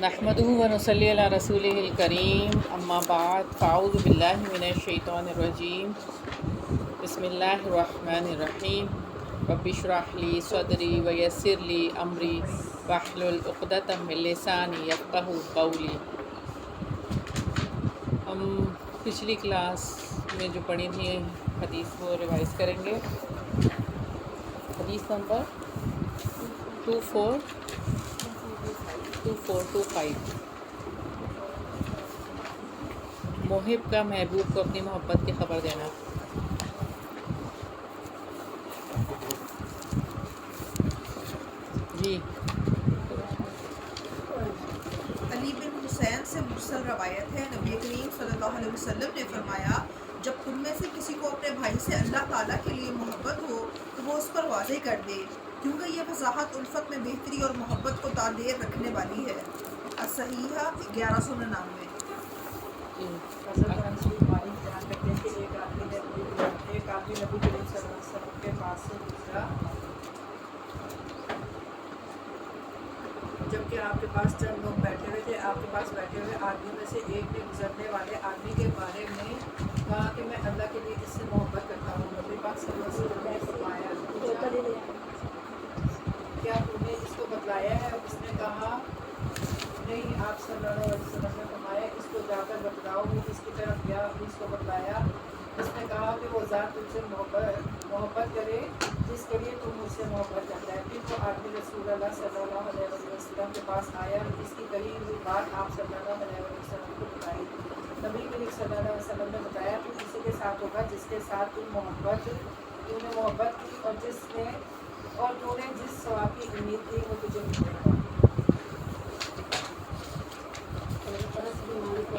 نحمده ونصلی علی رسولہ الکریم اما بعد فاعوذ باللہ من الشیطان الرجیم بسم اللہ الرحمن الرحیم رب اشرح لی صدری ویسر لی امری واحلل عقدۃ من لسانی یفقہوا قولی۔ ہم پچھلی کلاس میں جو پڑھی تھی حدیث وہ ریوائز کریں گے۔ حدیث نمبر 2425، محب کا محبوب کو اپنی محبت کی خبر دینا۔ جی علی بن حسین سے مرسل روایت ہے، نبی کریم صلی اللہ علیہ وسلم نے فرمایا، جب تم میں سے کسی کو اپنے بھائی سے اللہ تعالیٰ کے لیے محبت ہو تو وہ اس پر واضح کر دے، کیونکہ یہ وضاحت الفت میں بہتری اور محبت کو تعدیر رکھنے والی ہے۔ الصحیحہ 1199۔ حضرت انس بن مالک بیان کرتے ہیں کہ ایک آدمی نبی کریم صلی اللہ علیہ وسلم کے پاس سے گزرا، جبکہ آپ کے پاس چند لوگ بیٹھے ہوئے تھے۔ آپ کے پاس بیٹھے ہوئے آدمیوں میں سے ایک نے گزرنے والے آدمی کے بارے میں کہا کہ میں اللہ کے لیے اس سے محبت کرتا ہوں۔ نبی پاک صلی اللہ علیہ وسلم نے فرمایا، کیا تم نے اس کو بتلایا ہے؟ اس نے کہا نہیں۔ آپ صلی اللہ علیہ وسلم نے فرمایا، اس کو جا کر بتلاؤ۔ وہ اس کی طرف گیا، اس کو بتلایا۔ اس نے کہا کہ وہ ذات تم سے محبت کرے جس کے لیے تم مجھ سے محبت کرتا ہے۔ پھر وہ آدمی رسول اللہ صلی اللہ علیہ وسلم کے پاس آیا اور اس کی کہی ہوئی بات آپ صلی اللہ علیہ وسلم کو بتائی۔ نبی کریم صلی اللہ علیہ وسلم نے بتایا، تو اسی کے ساتھ ہوگا جس کے ساتھ تم نے محبت کی اور تو نے جس ثواب کی امید کی وہ تجھے ملے گا۔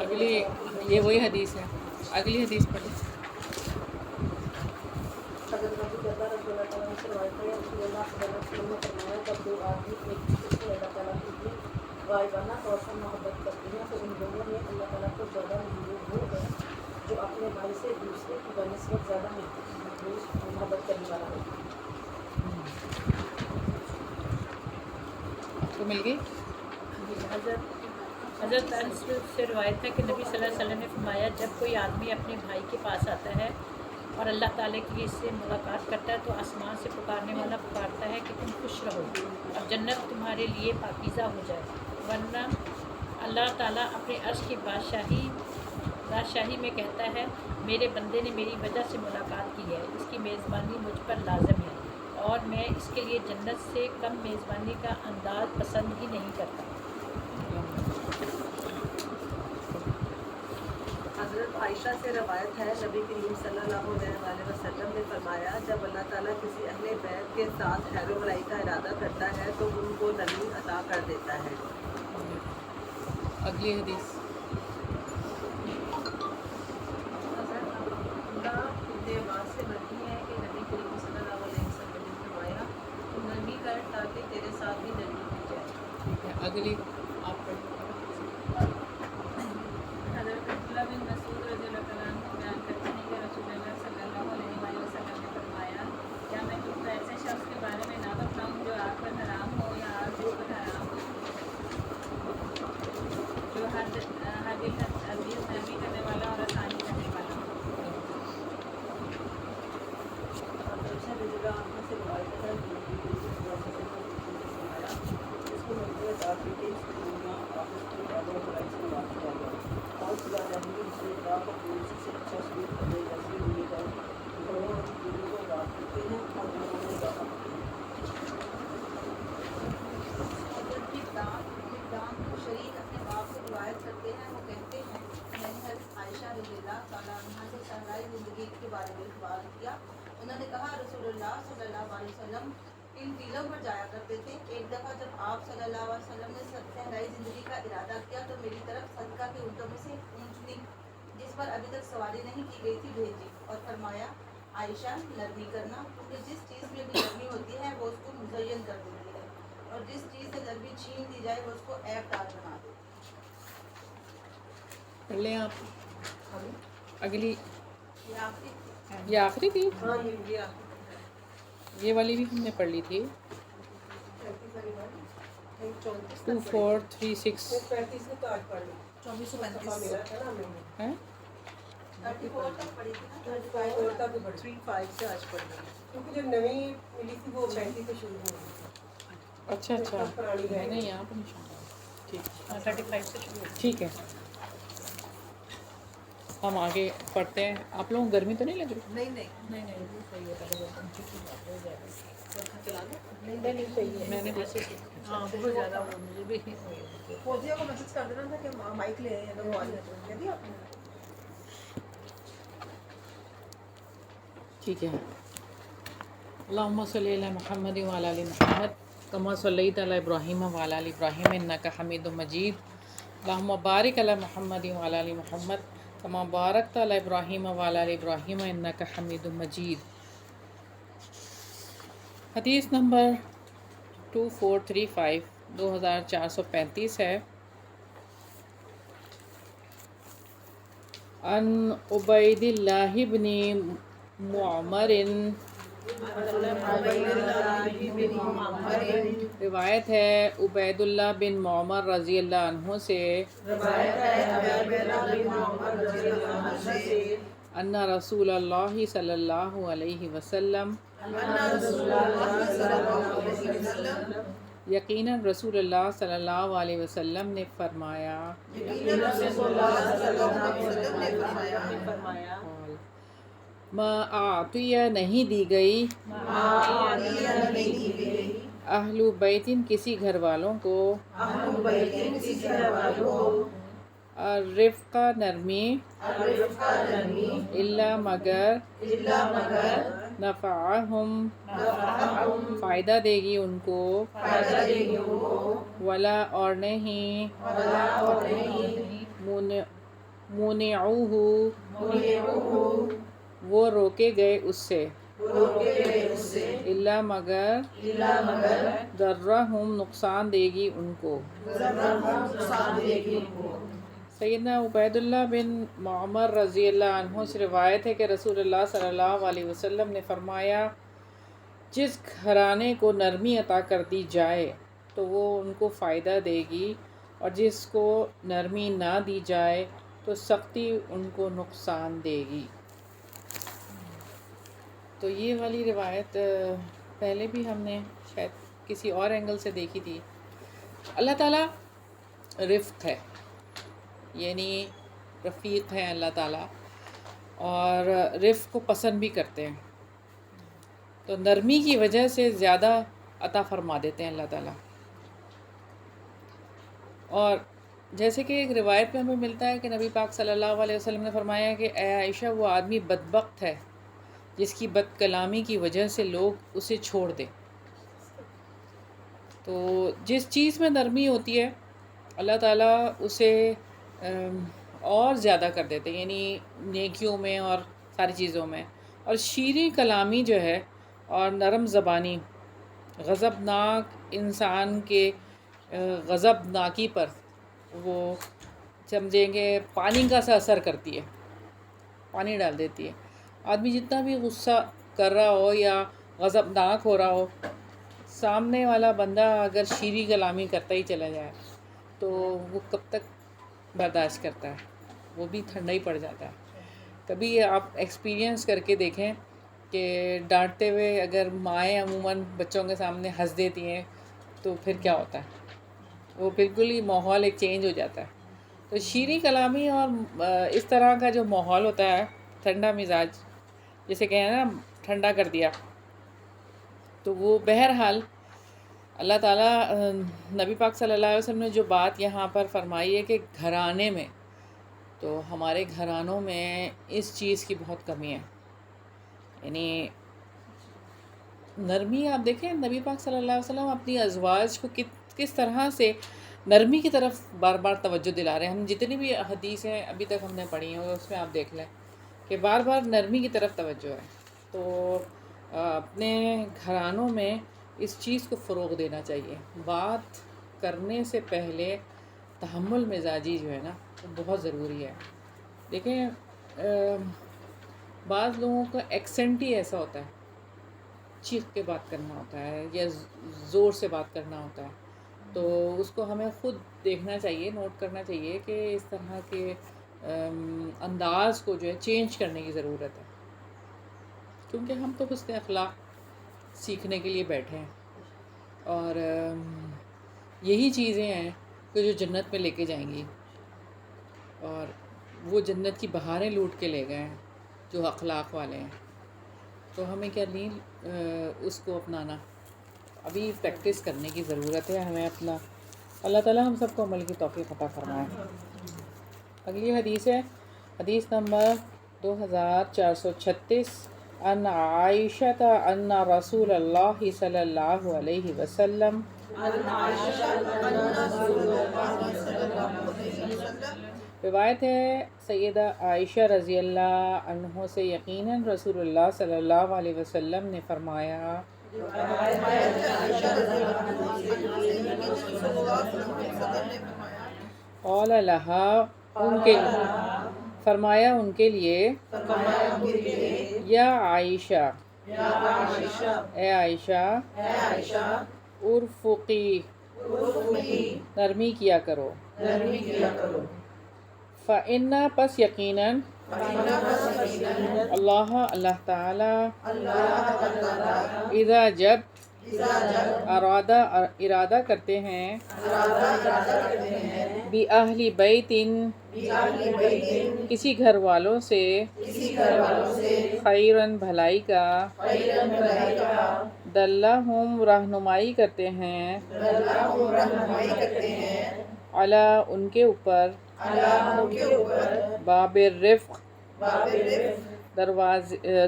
اگلی یہ وہی حدیث ہے، اگلی حدیث پڑھیں۔ حضرت ابو درداء رضی اللہ تعالیٰ عنہ سے روایت ہے، رسول اللہ صلی اللہ علیہ وسلم نے فرمایا، جب دو آدمی ایک دوسرے سے اللہ تعالیٰ کے لیے غائبانہ طور پر محبت کرتے ہیں تو ان دونوں میں اللہ تعالیٰ کو زیادہ محبوب وہ ہے جو اپنے بھائی سے دوسرے کی بنسبت زیادہ محبت کرنے والا ہے۔ آپ کو مل گئی؟ حضرت انس سے روایت ہے کہ نبی صلی اللہ علیہ وسلم نے فرمایا، جب کوئی آدمی اپنے بھائی کے پاس آتا ہے اور اللہ تعالیٰ کی اس سے ملاقات کرتا ہے تو آسمان سے پکارنے والا پکارتا ہے کہ تم خوش رہو اور جنت تمہارے لیے پاکیزہ ہو جائے، ورنہ اللہ تعالیٰ اپنے عرش کی بادشاہی میں کہتا ہے، میرے بندے نے میری وجہ سے ملاقات کی ہے، اس کی میزبانی مجھ پر لازم ہے اور میں اس کے لیے جنت سے کم میزبانی کا انداز پسند ہی نہیں کرتا۔ حضرت عائشہ سے روایت ہے، نبی کریم صلی اللہ علیہ وسلم نے فرمایا، جب اللہ تعالیٰ کسی اہل بیت کے ساتھ خیر و بھلائی کا ارادہ کرتا ہے تو ان کو نرمی عطا کر دیتا ہے۔ اگلی حدیث۔ حضرت عبداللہ ابن عباس سے مروی ہے کہ نبی کریم صلی اللہ علیہ وسلم نے فرمایا، تم نرمی کر تاکہ تیرے ساتھ بھی نرمی کی جائے۔ ٹھیک ہے، اگلی آپ پڑھیں۔ حضرت عبداللہ بن مسعود رضی اللہ تعالیٰ عنہ بیان کرتے ہیں کہ رسول اللہ صلی اللہ علیہ وسلم نے فرمایا، کیا میں تم کو ایسے شخص کے بارے میں نہ بتلاؤں جو آگ پر حرام ہو یا آگ جس پر حرام ہو، جو ہر دل عزیز نرمی کرنے والا اور آسانی کرنے والا ہو۔ عائشہ رضی اللہ عنہ سے روایت ہے، نبی کریم صلی اللہ علیہ وسلم نے فرمایا، جس کو نصیحت آ گئی کہ اس کی دنیا آخرت کی خیر و بھلائی سے نواز کیا گیا اور خدا رحمی اسے راہ کو پوچھ سے اچھا سلوک کرنے جیسے لیے گئے، دونوں ایک دوسرے کو یاد کرتے ہیں اور دونوں میں اضافہ کرتے ہیں۔ حضرت مقدام شریک اپنے باپ سے روایت کرتے ہیں، وہ کہتے ہیں، میں نے حضرت عائشہ رضی اللہ تعالیٰ عنہ سے صحرائی زندگی کے بارے میں سوال کیا۔ انہوں نے کہا، رسول اللہ صلی اللہ علیہ وسلم ان ٹیلوں پر جایا کرتے تھے۔ ایک دفعہ جب آپ صلی اللہ علیہ وسلم نے صحرائی زندگی کا ارادہ کیا تو میری طرف صدقہ کے اونٹوں میں سے اونٹنی جس پر ابھی تک سواری نہیں کی گئی تھی بھیجی اور فرمایا، عائشہ نرمی کرنا، کیونکہ جس چیز میں بھی نرمی ہوتی ہے وہ اس کو مزین کر دیتی ہے اور جس چیز سے نرمی چھین دی جائے وہ اس کو عیب دار بنا دیتی ہے۔ پڑھ لیں آپ اگلی۔ یہ آخری یہ آخری تھی؟ ہاں یہ یہ والی بھی ہم نے پڑھ لی تھی۔ 2436 35 نے تو آج پڑھ لی 2435 میرا تھا نا میں ہیں 34 تک پڑھی تھی نا 35 اور تک بھی پڑھی 35 سے آج پڑھ لی کیونکہ جو نئی ملی تھی وہ 35 سے شروع ہو گئی تھی اچھا اچھا پرانی میں رہ نے گئی یہاں پہ نشان ٹھیک 35 سے شروع ٹھیک ہے ہم آگے پڑھتے ہیں. آپ لوگوں کو گرمی تو نہیں لگ رہی؟ نہیں نہیں نہیں نہیں صحیح ہے پہلے ہو جائے گا پنکھا چلا دو نہیں صحیح ہے میں نے ایسے ہاں بہت زیادہ وہ مجھے بھی فوزیہ کو میسج کر دینا تھا کہ مائک لے آئیں اگر وہ آ جائے تو کہہ دیا آپ نے ٹھیک ہے. اللہم صلی علی محمد وعلی آل محمد کما صلیت علی ابراہیم وعلی آل ابراہیم انک حمید مجید. اللہم بارک علی محمد وعلی آل محمد کما بارکت علی ابراہیم وعلی آل ابراہیم انک حمید مجید. حدیث نمبر 2435 2435 ہے. ان عبید اللہ بن معمر روایت ہے عبید اللہ بن معمر رضی اللہ عنہ سے ان رسول اللہ صلی اللہ علیہ وسلم یقیناً رسول اللہ صلی اللہ علیہ وسلم نے فرمایا ما اعطیہ نہیں دی گئی اہل بیتن کسی گھر والوں کو رفق نرمی الا مگر نفعہم فائدہ دے گی ان کو ولا اور نہیں منعوہ وہ روکے گئے اس سے الا مگر ضرہم نقصان دے گی ان کو. سیدنا عبید اللہ بن معمر رضی اللہ عنہ سے روایت ہے کہ رسول اللہ صلی اللہ علیہ وسلم نے فرمایا جس گھرانے کو نرمی عطا کر دی جائے تو وہ ان کو فائدہ دے گی اور جس کو نرمی نہ دی جائے تو سختی ان کو نقصان دے گی. تو یہ والی روایت پہلے بھی ہم نے شاید کسی اور اینگل سے دیکھی تھی. اللہ تعالیٰ رفق ہے یعنی رفیق ہیں اللہ تعالیٰ اور رفق کو پسند بھی کرتے ہیں. تو نرمی کی وجہ سے زیادہ عطا فرما دیتے ہیں اللہ تعالیٰ. اور جیسے کہ ایک روایت میں ہمیں ملتا ہے کہ نبی پاک صلی اللہ علیہ وسلم نے فرمایا کہ اے عائشہ وہ آدمی بدبخت ہے جس کی بد کلامی کی وجہ سے لوگ اسے چھوڑ دیں. تو جس چیز میں نرمی ہوتی ہے اللہ تعالیٰ اسے اور زیادہ کر دیتے ہیں یعنی نیکیوں میں اور ساری چیزوں میں. اور شیریں کلامی جو ہے اور نرم زبانی غضبناک انسان کے غضبناکی پر وہ سمجھیں گے پانی کا سا اثر کرتی ہے پانی ڈال دیتی ہے. آدمی جتنا بھی غصہ کر رہا ہو یا غضبناک ہو رہا ہو سامنے والا بندہ اگر شیریں کلامی کرتا ہی چلا جائے تو وہ کب تک برداشت کرتا ہے وہ بھی ٹھنڈا ہی پڑ جاتا ہے. کبھی آپ ایکسپیرینس کر کے دیکھیں کہ ڈانٹتے ہوئے اگر مائیں عموماً بچوں کے سامنے ہنس دیتی ہیں تو پھر کیا ہوتا ہے وہ بالکل ہی ماحول ایک چینج ہو جاتا ہے. تو شیریں کلامی اور اس طرح کا جو ماحول ہوتا ہے ٹھنڈا مزاج جسے کہیں نا ٹھنڈا کر دیا تو وہ بہرحال اللہ تعالیٰ نبی پاک صلی اللہ علیہ وسلم نے جو بات یہاں پر فرمائی ہے کہ گھرانے میں تو ہمارے گھرانوں میں اس چیز کی بہت کمی ہے. یعنی نرمی آپ دیکھیں نبی پاک صلی اللہ علیہ وسلم اپنی ازواج کو کس طرح سے نرمی کی طرف بار بار توجہ دلا رہے ہیں. ہم جتنی بھی حدیثیں ابھی تک ہم نے پڑھی ہیں اس میں آپ دیکھ لیں کہ بار بار نرمی کی طرف توجہ ہے. تو اپنے گھرانوں میں اس چیز کو فروغ دینا چاہیے. بات کرنے سے پہلے تحمل مزاجی جو ہے نا وہ بہت ضروری ہے. دیکھیں بعض لوگوں کا ایکسنٹ ہی ایسا ہوتا ہے چیخ کے بات کرنا ہوتا ہے یا زور سے بات کرنا ہوتا ہے تو اس کو ہمیں خود دیکھنا چاہیے، نوٹ کرنا چاہیے کہ اس طرح کے انداز کو جو ہے چینج کرنے کی ضرورت ہے، کیونکہ ہم تو حسن اخلاق سیکھنے کے لیے بیٹھے ہیں، اور یہی چیزیں ہیں کہ جو جنت میں لے کے جائیں گی، اور وہ جنت کی بہاریں لوٹ کے لے گئے ہیں جو اخلاق والے ہیں. تو ہمیں کیا نہیں اس کو اپنانا، ابھی پریکٹس کرنے کی ضرورت ہے ہمیں اپنا. اللہ تعالیٰ ہم سب کو عمل کی توفیق عطا فرمائے. اگلی حدیث ہے حدیث نمبر 2436. ان عائشہ ان رسول اللہ صلی اللہ علیہ وسلم روایت ہے سیدہ عائشہ رضی اللہ عنہ سے، یقیناً رسول اللہ صلی اللہ علیہ وسلم نے فرمایا، قال لها ان کے فرمایا ان کے لیے، یا عائشہ اے عائشہ، ارفقی نرمی کیا کرو، فإن پس یقیناً اللہ تعالی اذا جب ارادہ کرتے ہیں بِأَهْلِ بَيْتٍ کسی گھر والوں سے خیراً بھلائی کا، دلہم رہنمائی کرتے ہیں، علی ان کے اوپر، باب الرفق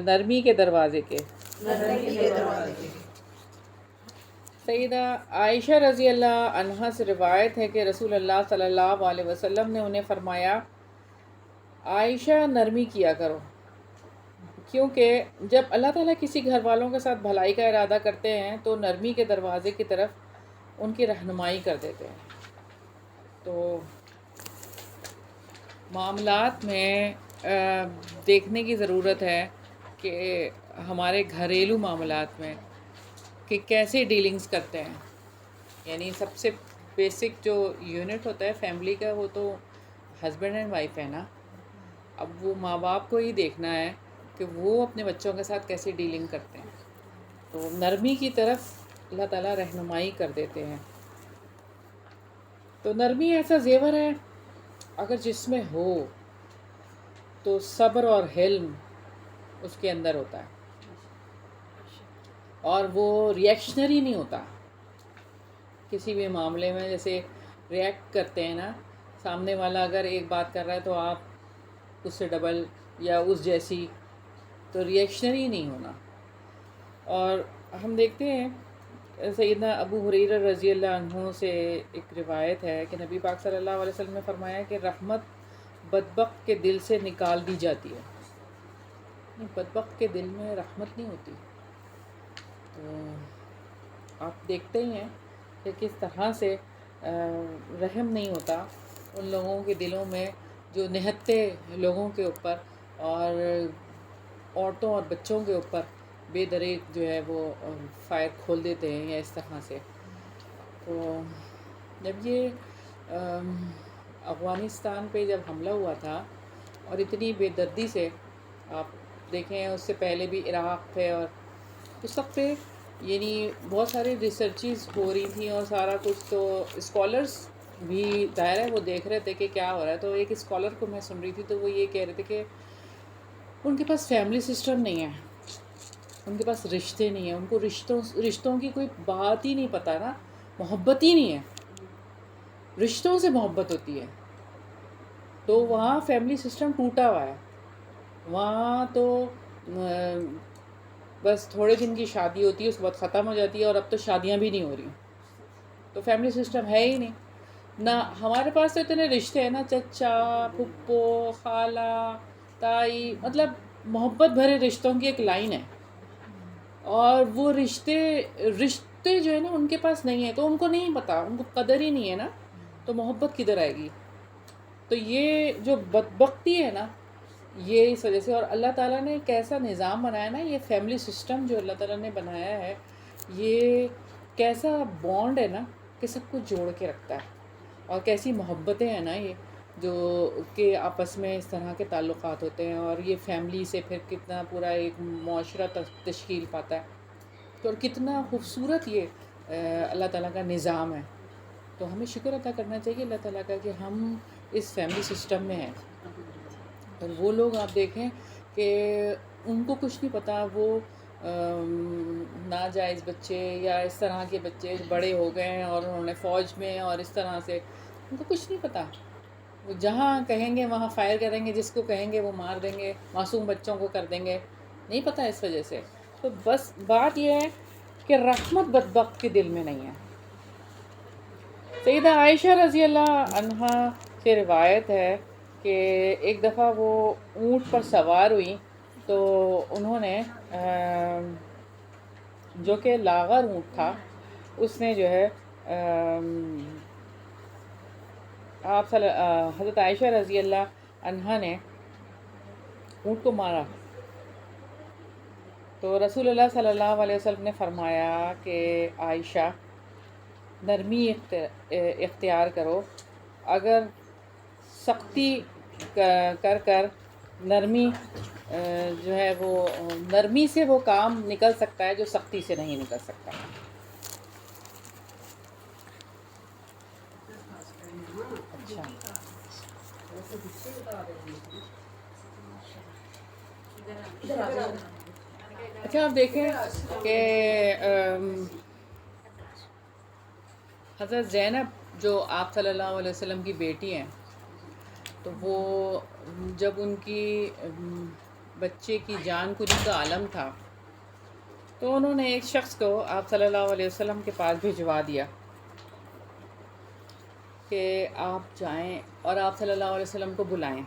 نرمی کے دروازے کے. سیدہ عائشہ رضی اللہ عنہا سے روایت ہے کہ رسول اللہ صلی اللہ علیہ وسلم نے انہیں فرمایا، عائشہ نرمی کیا کرو، کیونکہ جب اللہ تعالیٰ کسی گھر والوں کے ساتھ بھلائی کا ارادہ کرتے ہیں تو نرمی کے دروازے کی طرف ان کی رہنمائی کر دیتے ہیں. تو معاملات میں دیکھنے کی ضرورت ہے کہ ہمارے گھریلو معاملات میں کہ کیسے ڈیلنگز کرتے ہیں. یعنی سب سے بیسک جو یونٹ ہوتا ہے فیملی کا وہ تو ہسبینڈ اینڈ وائف ہے نا. اب وہ ماں باپ کو ہی دیکھنا ہے کہ وہ اپنے بچوں کے ساتھ کیسے ڈیلنگ کرتے ہیں. تو نرمی کی طرف اللہ تعالیٰ رہنمائی کر دیتے ہیں. تو نرمی ایسا زیور ہے اگر جس میں ہو تو صبر اور حلم اس کے اندر ہوتا ہے، اور وہ ریئیکشنری نہیں ہوتا کسی بھی معاملے میں. جیسے ریئیکٹ کرتے ہیں نا، سامنے والا اگر ایک بات کر رہا ہے تو آپ اس سے ڈبل یا اس جیسی، تو ریئیکشنری نہیں ہونا. اور ہم دیکھتے ہیں سیدنا ابو ہریرہ رضی اللہ عنہ سے ایک روایت ہے کہ نبی پاک صلی اللہ علیہ وسلم نے فرمایا کہ رحمت بدبخت کے دل سے نکال دی جاتی ہے. بدبخت کے دل میں رحمت نہیں ہوتی. تو آپ دیکھتے ہی ہیں کہ کس طرح سے رحم نہیں ہوتا ان لوگوں کے دلوں میں جو نہتے لوگوں کے اوپر اور عورتوں اور بچوں کے اوپر بے دریغ جو ہے وہ فائر کھول دیتے ہیں یا اس طرح سے. تو جب یہ افغانستان پہ جب حملہ ہوا تھا اور اتنی بے دردی سے، آپ دیکھیں اس سے پہلے بھی عراق پہ، اور اس وقت پہ یعنی بہت سارے ریسرچز ہو رہی تھیں اور سارا کچھ. تو اسکالرس بھی ظاہر ہے وہ دیکھ رہے تھے کہ کیا ہو رہا ہے. تو ایک اسکالر کو میں سن رہی تھی تو وہ یہ کہہ رہے تھے کہ ان کے پاس فیملی سسٹم نہیں ہے، ان کے پاس رشتے نہیں ہیں، ان کو رشتوں کی کوئی بات ہی نہیں پتہ نا، محبت ہی نہیں ہے. رشتوں سے محبت ہوتی ہے. تو وہاں فیملی سسٹم ٹوٹا ہوا ہے. وہاں تو بس تھوڑے دن کی شادی ہوتی ہے، اس کے بعد ختم ہو جاتی ہے، اور اب تو شادیاں بھی نہیں ہو رہی. تو فیملی سسٹم ہے ہی نہیں. نہ ہمارے پاس تو اتنے رشتے ہیں نا، چچا، پھپھو، خالہ، تائی، مطلب محبت بھرے رشتوں کی ایک لائن ہے. اور وہ رشتے جو ہے نا ان کے پاس نہیں ہے، تو ان کو نہیں پتہ، ان کو قدر ہی نہیں ہے نا، تو محبت کدھر آئے گی. تو یہ جو بدبختی ہے نا یہ اس وجہ سے. اور اللہ تعالیٰ نے کیسا نظام بنایا نا، یہ فیملی سسٹم جو اللہ تعالیٰ نے بنایا ہے، یہ کیسا بانڈ ہے نا کہ سب کو جوڑ کے رکھتا ہے. اور کیسی محبتیں ہیں نا یہ جو کہ آپس میں اس طرح کے تعلقات ہوتے ہیں, اور یہ فیملی سے پھر کتنا پورا ایک معاشرہ تشکیل پاتا ہے. تو اور کتنا خوبصورت یہ اللہ تعالیٰ کا نظام ہے. تو ہمیں شکر ادا کرنا چاہیے اللہ تعالیٰ کا کہ ہم اس فیملی سسٹم میں ہیں. اور وہ لوگ آپ دیکھیں کہ ان کو کچھ نہیں پتہ, وہ ناجائز بچے یا اس طرح کے بچے بڑے ہو گئے ہیں اور انہوں نے فوج میں اور اس طرح سے, ان کو کچھ نہیں پتہ. وہ جہاں کہیں گے وہاں فائر کریں گے, جس کو کہیں گے وہ مار دیں گے, معصوم بچوں کو کر دیں گے, نہیں پتہ اس وجہ سے. تو بس بات یہ ہے کہ رحمت بدبخت کے دل میں نہیں ہے. سیدہ عائشہ رضی اللہ عنہا سے روایت ہے کہ ایک دفعہ وہ اونٹ پر سوار ہوئی تو انہوں نے جو کہ لاغر اونٹ تھا, اس نے جو ہے حضرت عائشہ رضی اللہ عنہا نے اونٹ کو مارا. تو رسول اللہ صلی اللہ علیہ وسلم نے فرمایا کہ عائشہ نرمی اختیار کرو. اگر سختی کر کر نرمی جو ہے وہ نرمی سے وہ کام نکل سکتا ہے جو سختی سے نہیں نکل سکتا. اچھا آپ دیکھیں کہ حضرت زینب جو آپ صلی اللہ علیہ وسلم کی بیٹی ہیں, تو وہ جب ان کی بچے کی جان کنی کا عالم تھا تو انہوں نے ایک شخص کو آپ صلی اللہ علیہ وسلم کے پاس بھجوا دیا کہ آپ جائیں اور آپ صلی اللہ علیہ وسلم کو بلائیں.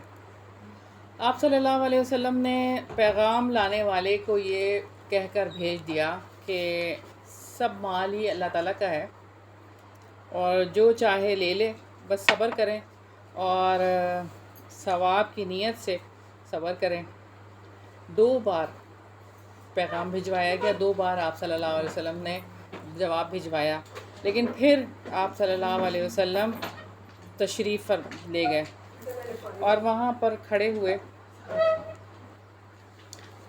آپ صلی اللہ علیہ وسلم نے پیغام لانے والے کو یہ کہہ کر بھیج دیا کہ سب مال ہی اللہ تعالیٰ کا ہے اور جو چاہے لے لے, بس صبر کریں اور ثواب کی نیت سے صبر کریں. 2 بار پیغام بھجوایا گیا, 2 بار آپ صلی اللہ علیہ وسلم نے جواب بھجوایا, لیکن پھر آپ صلی اللہ علیہ وسلم تشریف لے گئے اور وہاں پر کھڑے ہوئے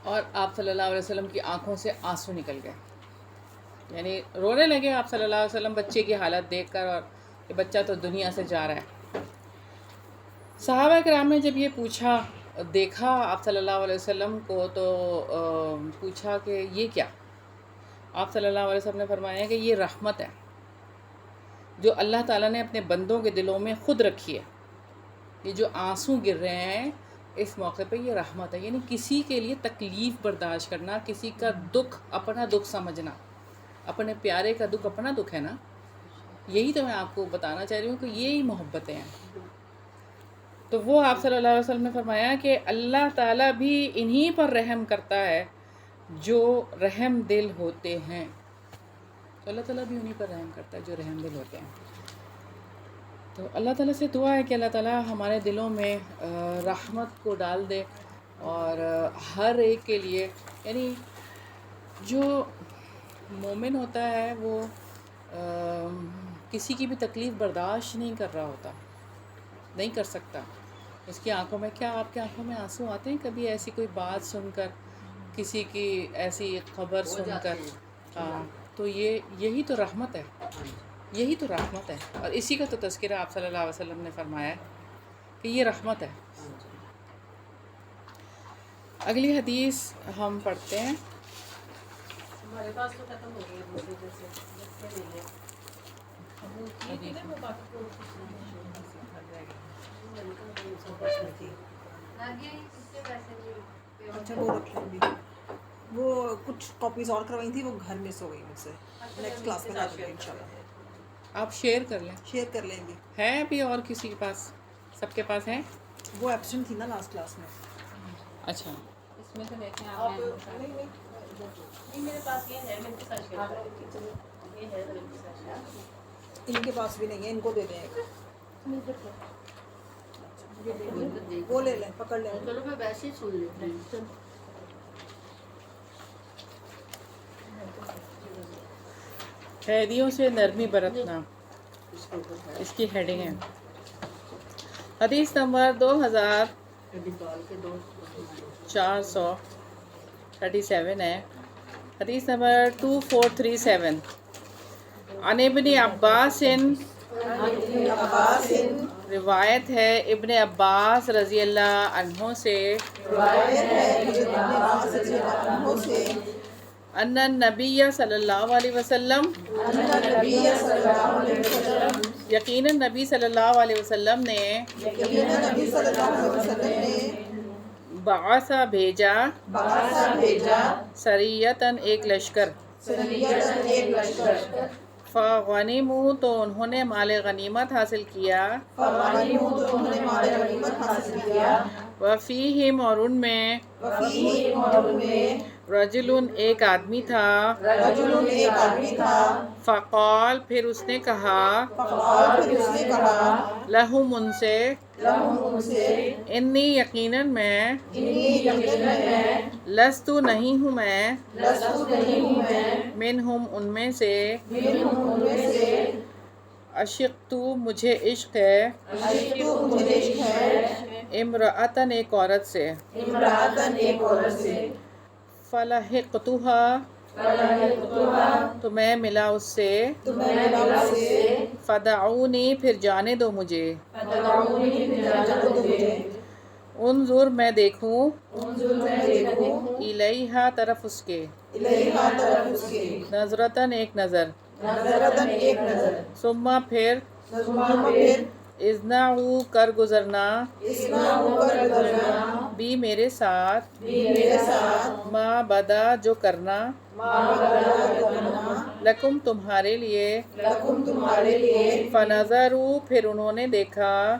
اور آپ صلی اللہ علیہ وسلم کی آنکھوں سے آنسو نکل گئے, یعنی رونے لگے آپ صلی اللہ علیہ وسلم بچے کی حالت دیکھ کر, اور کہ بچہ تو دنیا سے جا رہا ہے. صحابہ کرام نے جب یہ دیکھا آپ صلی اللہ علیہ وسلم کو تو پوچھا کہ یہ کیا. آپ صلی اللہ علیہ وسلم نے فرمایا کہ یہ رحمت ہے جو اللہ تعالیٰ نے اپنے بندوں کے دلوں میں خود رکھی ہے. یہ جو آنسو گر رہے ہیں اس موقع پہ یہ رحمت ہے, یعنی کسی کے لیے تکلیف برداشت کرنا, کسی کا دکھ اپنا دکھ سمجھنا, اپنے پیارے کا دکھ اپنا دکھ ہے نا. یہی تو میں آپ کو بتانا چاہ رہی ہوں کہ یہی محبتیں ہیں. تو وہ آپ صلی اللہ علیہ وسلم نے فرمایا کہ اللہ تعالیٰ بھی انہی پر رحم کرتا ہے جو رحم دل ہوتے ہیں. تو اللہ تعالیٰ بھی انہی پر رحم کرتا ہے جو رحم دل ہوتے ہیں. تو اللہ تعالیٰ سے دعا ہے کہ اللہ تعالیٰ ہمارے دلوں میں رحمت کو ڈال دے, اور ہر ایک کے لیے, یعنی جو مومن ہوتا ہے وہ کسی کی بھی تکلیف برداشت نہیں کر رہا ہوتا, نہیں کر سکتا. اس کی آنکھوں میں کیا, آپ کی آنکھوں میں آنسو آتے ہیں کبھی ایسی کوئی بات سن کر, کسی کی ایسی خبر سن کر؟ ہاں, تو یہی تو رحمت ہے, یہی تو رحمت ہے. اور اسی کا تو تذکرہ آپ صلی اللہ علیہ وسلم نے فرمایا ہے کہ یہ رحمت ہے. اگلی حدیث ہم پڑھتے ہیں. ہمارے پاس تو ختم ہو گئی دوسرے جیسے اچھا وہ رکھ لیں گی. وہ کچھ کاپیز اور کروائی تھی, وہ گھر مس ہو گئی مجھ سے. نیکسٹ کلاس میں آ جائے گی ان شاء اللہ. آپ شیئر کر لیں. شیئر کر لیں گے. ہے ابھی اور کسی کے پاس؟ سب کے پاس ہے؟ وہ ایبسنٹ تھی نا لاسٹ کلاس میں. اچھا, اس میں سے دیکھیں آپ نہیں میرے پاس یہ ہے, میں سرچ کر رہا ہوں. یہ ہے ان کے پاس بھی نہیں ہے, ان کو دے دیں. وہ لے لیں, پکڑ لیں. چلو میں ویسے ہی سن لیتی ہوں. قیدیوں سے نرمی برتنا. اس کی ہیڈنگ ہے. حدیث نمبر 2437 ہے. حدیث نمبر 2437 عن ابن عباس، روایت ہے ابن عباس رضی اللہ عنہ سے ان النبی صلی اللہ علیہ وسلم، یقیناً نبی صلی اللہ علیہ وسلم نے بعث بھیجا سریتاً ایک لشکر، فغنموا تو انہوں نے مال غنیمت حاصل کیا، وفیہم اور ان میں رجل ایک آدمی تھا، فقال پھر اس نے کہا، لہم ان سے، انی یقیناً میں، لستو نہیں ہوں میں، منہم ان میں سے، عشقتو مجھے عشق ہے، امرأتن ایک عورت سے، فلحقتها تو میں ملا اس سے، فدعونی پھر جانے دو مجھے، انظر میں دیکھوں، الیہا طرف اس کے، نظرتن ایک نظر، ثم پھر، اذنعوا کر گزرنا، بھی میرے ساتھ، ما بدا جو کرنا، لکم تمہارے لیے، فنظروا پھر انہوں نے دیکھا،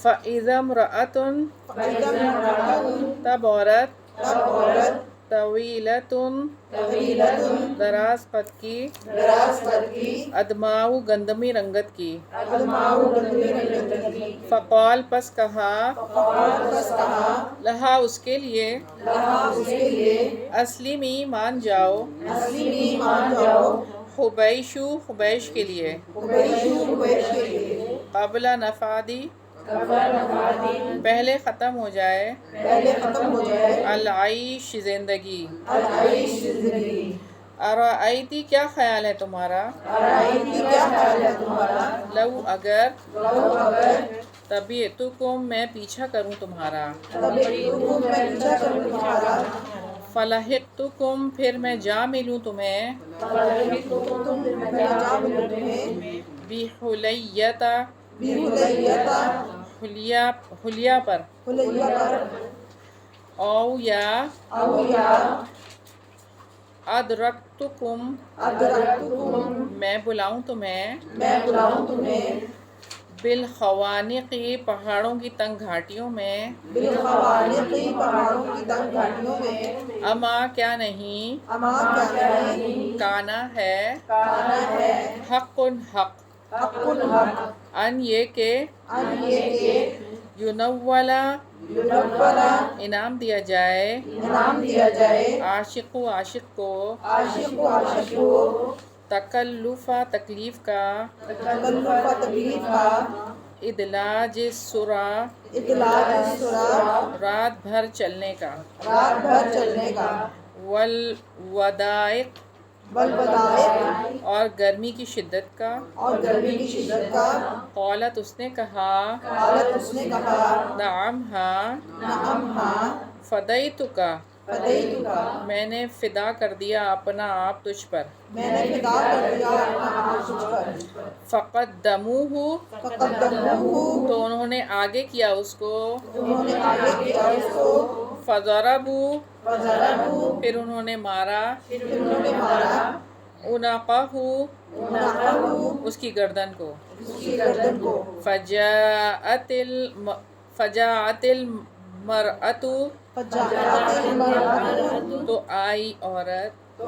فَإِذَا امْرَأَةٌ تب عورت، طویلۃ دراز قد کی، ادماؤ گندمی رنگت کی، فقال پس کہا، لہا اس کے لیے، اسلمی مان جاؤ، حبیشو حبیش کے لیے، قبل نفادی پہلے ختم ہو جائے، العیش زندگی، ارائیتی کیا خیال ہے تمہارا، لو اگر، طبیعتکم میں پیچھا کروں تمہارا، فلحقتکم پھر میں جا ملوں تمہیں، بحلیتا حلیہ پر، او یا ادرکتکم میں بلاؤں تمہیں، بالخوانق پہاڑوں کی تنگ گھاٹیوں میں، اما کیا نہیں، کانا ہے، حق حق، ان یہ کہ، یونولا انعام دیا جائے، عاشق عاشق کو، تکلف تکلیف کا، ادلاج سرا رات بھر چلنے کا، والودائق اور گرمی کی شدت کا، قالت اس نے کہا، نعم ہاں، فدیتک میں نے فدا کر دیا اپنا آپ تجھ پر، فقدموہ تو انہوں نے آگے کیا اس کو، فضربوا پھر انہوں نے مارا، عنقہ اس کی گردن کو، فجاءت المرأۃ تو آئی عورت،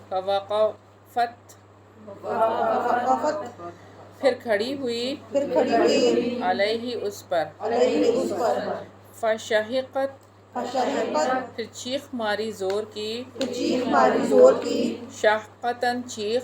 فوقفت پھر کھڑی ہوئی، علیہ اس پر، فشہقت پھر چیخ ماری زور کی، شہقتاً چیخ،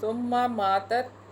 ثم ماتت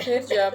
پھر جب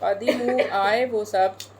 قدیمو آئے وہ سب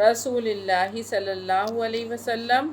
رسول اللہ صلی اللہ علیہ وسلم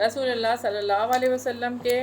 رسول اللہ صلی اللہ علیہ وسلم کے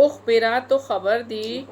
اخبرا تو خبر دی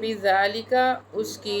بذالک اس کی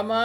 اما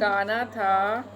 کانا تھا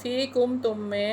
فیکم تم میں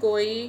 کوئی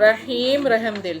رحیم رحم دل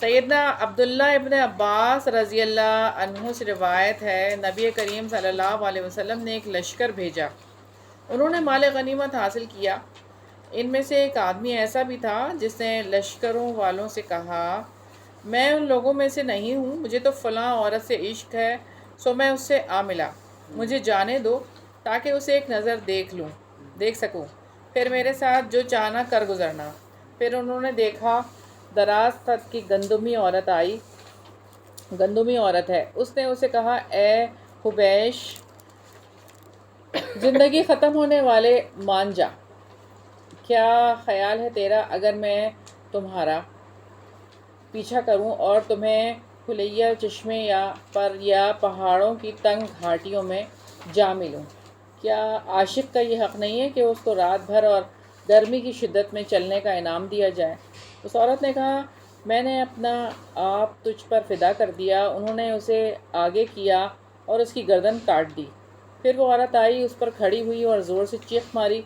سیدنا عبداللہ ابن عباس رضی اللہ عنہ سے روایت ہے نبی کریم صلی اللہ علیہ وسلم نے ایک لشکر بھیجا، انہوں نے مال غنیمت حاصل کیا۔ ان میں سے ایک آدمی ایسا بھی تھا جس نے لشکروں والوں سے کہا میں ان لوگوں میں سے نہیں ہوں، مجھے تو فلاں عورت سے عشق ہے، سو میں اس سے آ ملا، مجھے جانے دو تاکہ اسے ایک نظر دیکھ سکوں، پھر میرے ساتھ جو چاہنا کر گزرنا۔ پھر انہوں نے دیکھا دراز تک کی گندمی عورت ہے، اس نے اسے کہا اے حبیش، زندگی ختم ہونے والے مان جا، کیا خیال ہے تیرا اگر میں تمہارا پیچھا کروں اور تمہیں کھلیا چشمے یا پہاڑوں کی تنگ گھاٹیوں میں جا ملوں؟ کیا عاشق کا یہ حق نہیں ہے کہ اس کو رات بھر اور گرمی کی شدت میں چلنے کا انعام دیا جائے؟ اس عورت نے کہا میں نے اپنا آپ تجھ پر فدا کر دیا۔ انہوں نے اسے آگے کیا اور اس کی گردن کاٹ دی۔ پھر وہ عورت آئی، اس پر کھڑی ہوئی اور زور سے چیخ ماری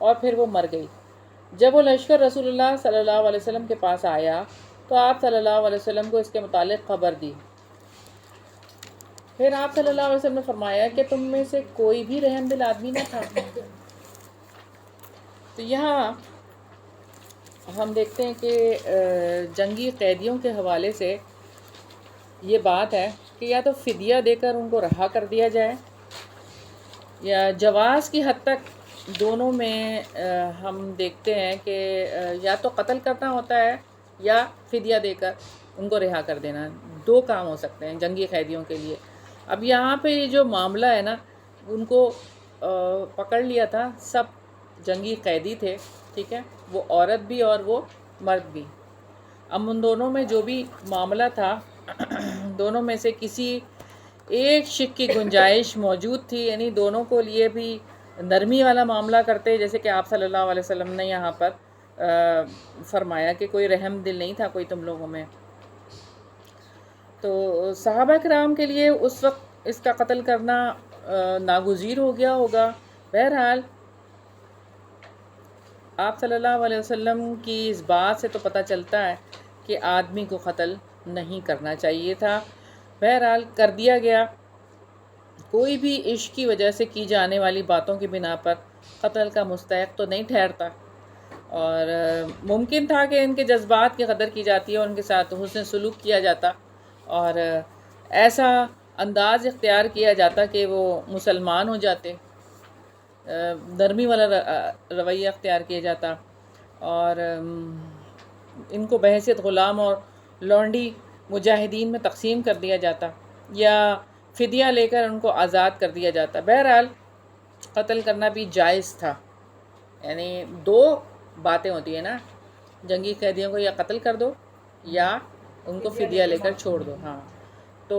اور پھر وہ مر گئی۔ جب وہ لشکر رسول اللہ صلی اللہ علیہ وسلم کے پاس آیا تو آپ صلی اللہ علیہ وسلم کو اس کے متعلق خبر دی۔ پھر آپ صلی اللہ علیہ وسلم نے فرمایا کہ تم میں سے کوئی بھی رحم دل آدمی نہ تھا؟ تو یہاں ہم دیکھتے ہیں کہ جنگی قیدیوں کے حوالے سے یہ بات ہے کہ یا تو فدیہ دے کر ان کو رہا کر دیا جائے، یا جواز کی حد تک دونوں میں ہم دیکھتے ہیں کہ یا تو قتل کرنا ہوتا ہے یا فدیہ دے کر ان کو رہا کر دینا۔ دو کام ہو سکتے ہیں جنگی قیدیوں کے لیے۔ اب یہاں پہ یہ جو معاملہ ہے نا، ان کو پکڑ لیا تھا، سب جنگی قیدی تھے، ٹھیک ہے، وہ عورت بھی اور وہ مرد بھی۔ اب ان دونوں میں جو بھی معاملہ تھا، دونوں میں سے کسی ایک شک کی گنجائش موجود تھی، یعنی دونوں کو لیے بھی نرمی والا معاملہ کرتے، جیسے کہ آپ صلی اللہ علیہ وسلم نے یہاں پر فرمایا کہ کوئی رحم دل نہیں تھا کوئی تم لوگوں میں، تو صحابہ کرام کے لیے اس وقت اس کا قتل کرنا ناگزیر ہو گیا ہوگا۔ بہرحال آپ صلی اللہ علیہ وسلم کی اس بات سے تو پتہ چلتا ہے کہ آدمی کو قتل نہیں کرنا چاہیے تھا، بہرحال کر دیا گیا۔ کوئی بھی عشق کی وجہ سے کی جانے والی باتوں کی بنا پر قتل کا مستحق تو نہیں ٹھہرتا، اور ممکن تھا کہ ان کے جذبات کی قدر کی جاتی ہے، ان کے ساتھ حسن سلوک کیا جاتا اور ایسا انداز اختیار کیا جاتا کہ وہ مسلمان ہو جاتے، نرمی والا رویہ اختیار کیا جاتا، اور ان کو بحیثیت غلام اور لونڈی مجاہدین میں تقسیم کر دیا جاتا، یا فدیہ لے کر ان کو آزاد کر دیا جاتا۔ بہرحال قتل کرنا بھی جائز تھا، یعنی دو باتیں ہوتی ہیں نا، جنگی قیدیوں کو یا قتل کر دو یا ان کو فدیہ لے کر چھوڑ دو۔ ہاں، تو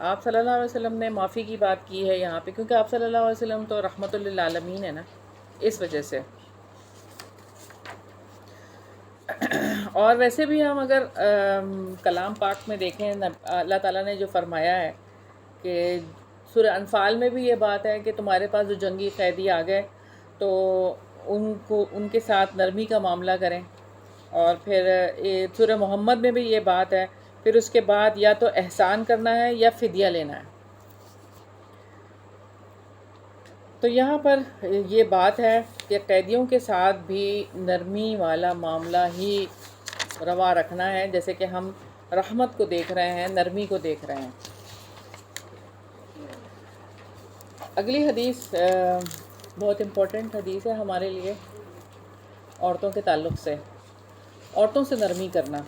آپ صلی اللہ علیہ وسلم نے معافی کی بات کی ہے یہاں پہ، کیونکہ آپ صلی اللہ علیہ وسلم تو رحمت للعالمین ہے نا، اس وجہ سے۔ اور ویسے بھی ہم اگر کلام پاک میں دیکھیں، اللہ تعالیٰ نے جو فرمایا ہے کہ سورہ انفال میں بھی یہ بات ہے کہ تمہارے پاس جو جنگی قیدی آ گئے تو ان کے ساتھ نرمی کا معاملہ کریں، اور پھر سورہ محمد میں بھی یہ بات ہے، پھر اس کے بعد یا تو احسان کرنا ہے یا فدیہ لینا ہے۔ تو یہاں پر یہ بات ہے کہ قیدیوں کے ساتھ بھی نرمی والا معاملہ ہی روا رکھنا ہے، جیسے کہ ہم رحمت کو دیکھ رہے ہیں، نرمی کو دیکھ رہے ہیں۔ اگلی حدیث بہت امپورٹنٹ حدیث ہے ہمارے لیے عورتوں کے تعلق سے، عورتوں سے نرمی کرنا۔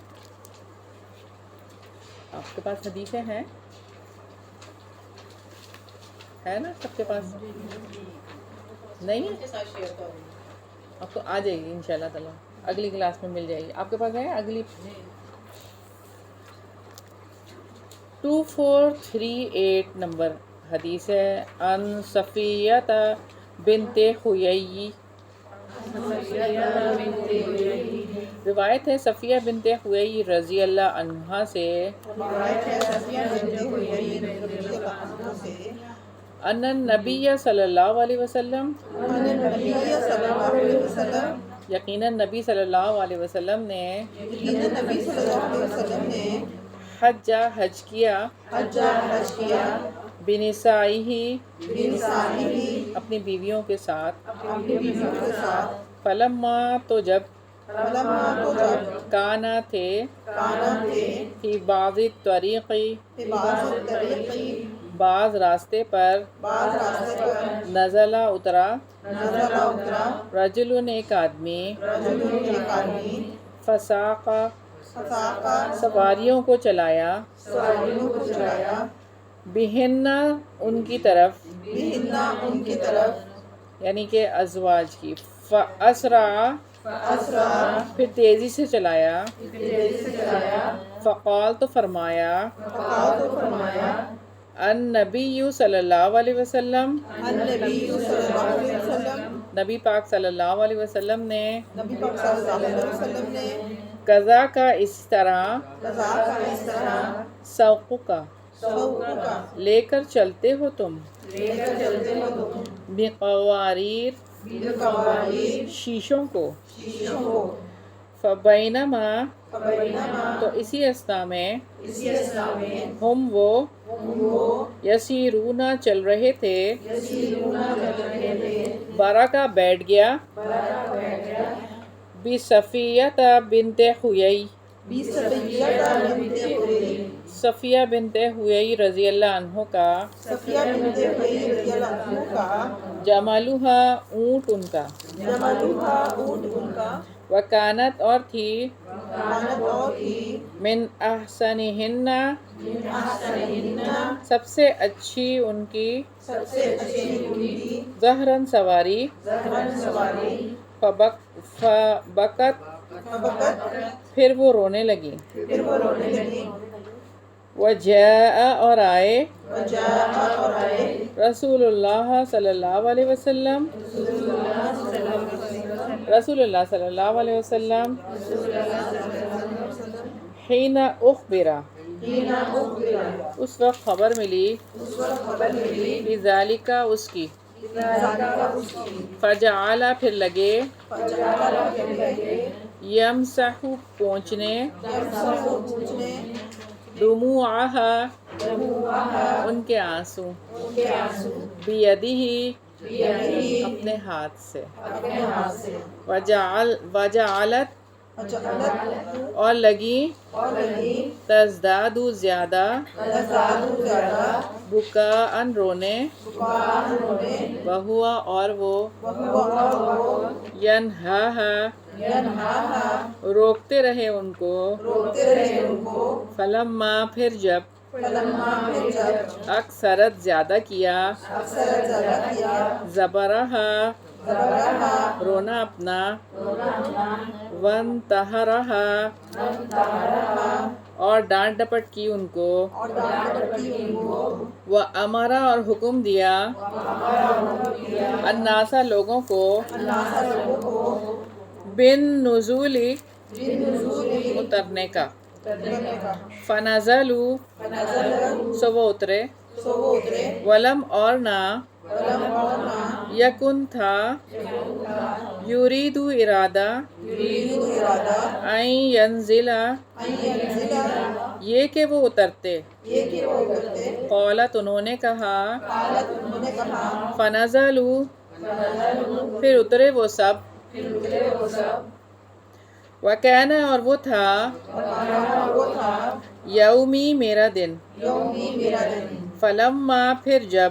آپ کے پاس حدیثیں ہیں؟ ہے نا سب کے پاس؟ نہیں ہے؟ اب تو آ جائے گی انشاءاللہ تعالیٰ، اگلی کلاس میں مل جائے گی۔ آپ کے پاس ہے اگلی؟ 2438 نمبر حدیث ہے۔ ان صفیہ بنت حیی، روایت ہے صفیہ بنت حیی رضی اللہ عنہا سے ان النبی صلی اللہ علیہ وسلم، یقیناً نبی صلی اللہ علیہ وسلم نے حج کیا بنسائہ، اپنی بیویوں کے ساتھ، فلما تو جب، کانا تھے، فی بعض طریقی، بعض راستے پر، نزلہ اترا، رجل ایک آدمی، فساقہ سواریوں کو چلایا، بہن ان کی طرف، یعنی کہ ازواج کی، فاسرع پھر تیزی سے چلایا، فقال تو فرمایا، النبی صلی اللہ علیہ وسلم، نبی پاک صلی اللہ علیہ وسلم نے، قضا کا اس طرح، سوق کا لے کر چلتے ہو تم، بقواریر شیشوں کو، فبینما تو اسی اثنا میں، ہم وہ یسیرون چل رہے تھے، برکہ بیٹھ گیا، بصفیہ بنت حیی، صفیہ بنت حیی رضی اللہ عنہ کا، جملھا اونٹ ان کا، وکانت اور تھی، من احسنہن سب سے اچھی ان کی، ظہراً سواری، فبکت پھر وہ رونے لگی، وجاء اور آئے، رسول اللہ صلی اللہ علیہ وسلم، رسول اللہ صلی اللہ علیہ وسلم، حین اخبرا اس وقت خبر ملی، بذالک اس کی، فجعل پھر لگے، یمسح پونچھنے، دموعہا ان کے آنسو، بیدہ اپنے ہاتھ سے، وجعلت اور لگی، تزداد زیادہ، بکاءً رونے، وہوا اور وہ، ینہاہا روکتے رہے ان کو، فلما پھر جب، اکثرت زیادہ کیا، زبرہا رونا اپنا، وانتہرہا اور ڈانٹ ڈپٹ کی ان کو، وَأَمَرَ اور حکم دیا، النَّاسَ لوگوں کو، بِالنُّزُولِ اترنے کا، فَنَزَلُوا سو وہ اترے، وَلَمْ اور نہ، یکن تھا، یرید ارادہ، ان ینزلا یہ کہ وہ اترتے، قالت انہوں نے کہا، فنزلوا پھر اترے وہ سب، وکان اور وہ تھا، یومی میرا دن، فلما پھر جب،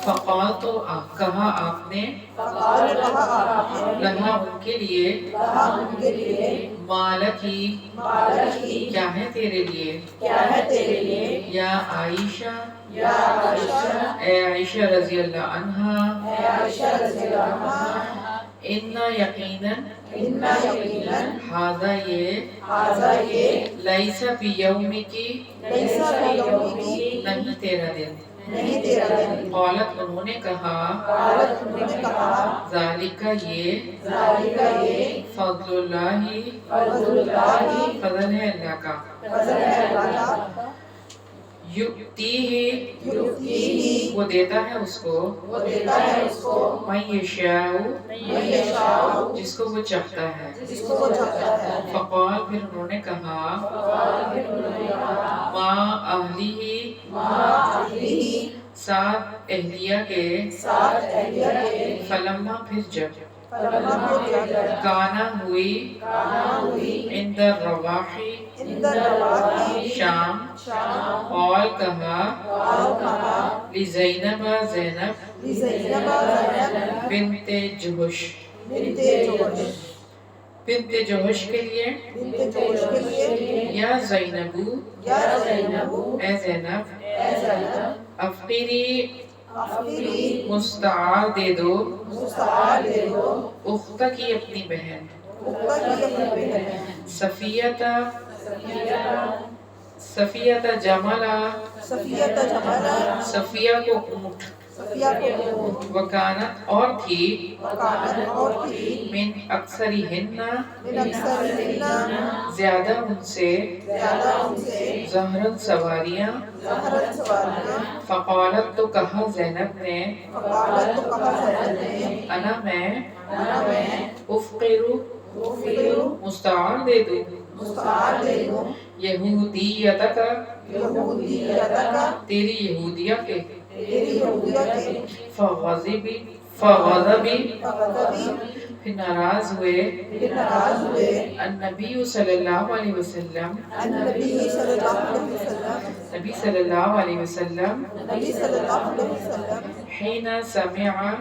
فقال تو کہا آپ نے لہا ان کے لیے مالکی کیا ہے تیرے لیے یا عائشہ اے عائشہ رضی اللہ عنہا انا یقیناً ہذا یہ لیس فی یومکی نہیں تیرا دن قالت انہوں نے کہا ذالک یہ فضل اللہ فضل ہے اللہ کا یؤتیہ وہ دیتا ہے اس کو من یشاء جس کو وہ چاہتا ہے فقال پھر انہوں نے کہا ما اہلیہ ساتھ اہلیہ کے فلما پھر جب کانا ہوئی عند الرواحی شام قال کہا لزینب زینب بنت جہش بنت جہش کے لیے یا زینبو اے زینب افقری مستعار دے دو اختہ کی اپنی بہن صفیہ جمالا صفیہ کو اونٹ وکانت اور تھی من اکثرہن زیادہ ان سے زہرن سواریاں فقالت تو کہا زینب نے انا میں افقر مستعار دے دوں یہودیت کا تیری یہودیہ کے فغضبی پھر ناراض ہوئے النبی صلی اللہ علیہ وسلم نبی صلی اللہ علیہ وسلم حین سمع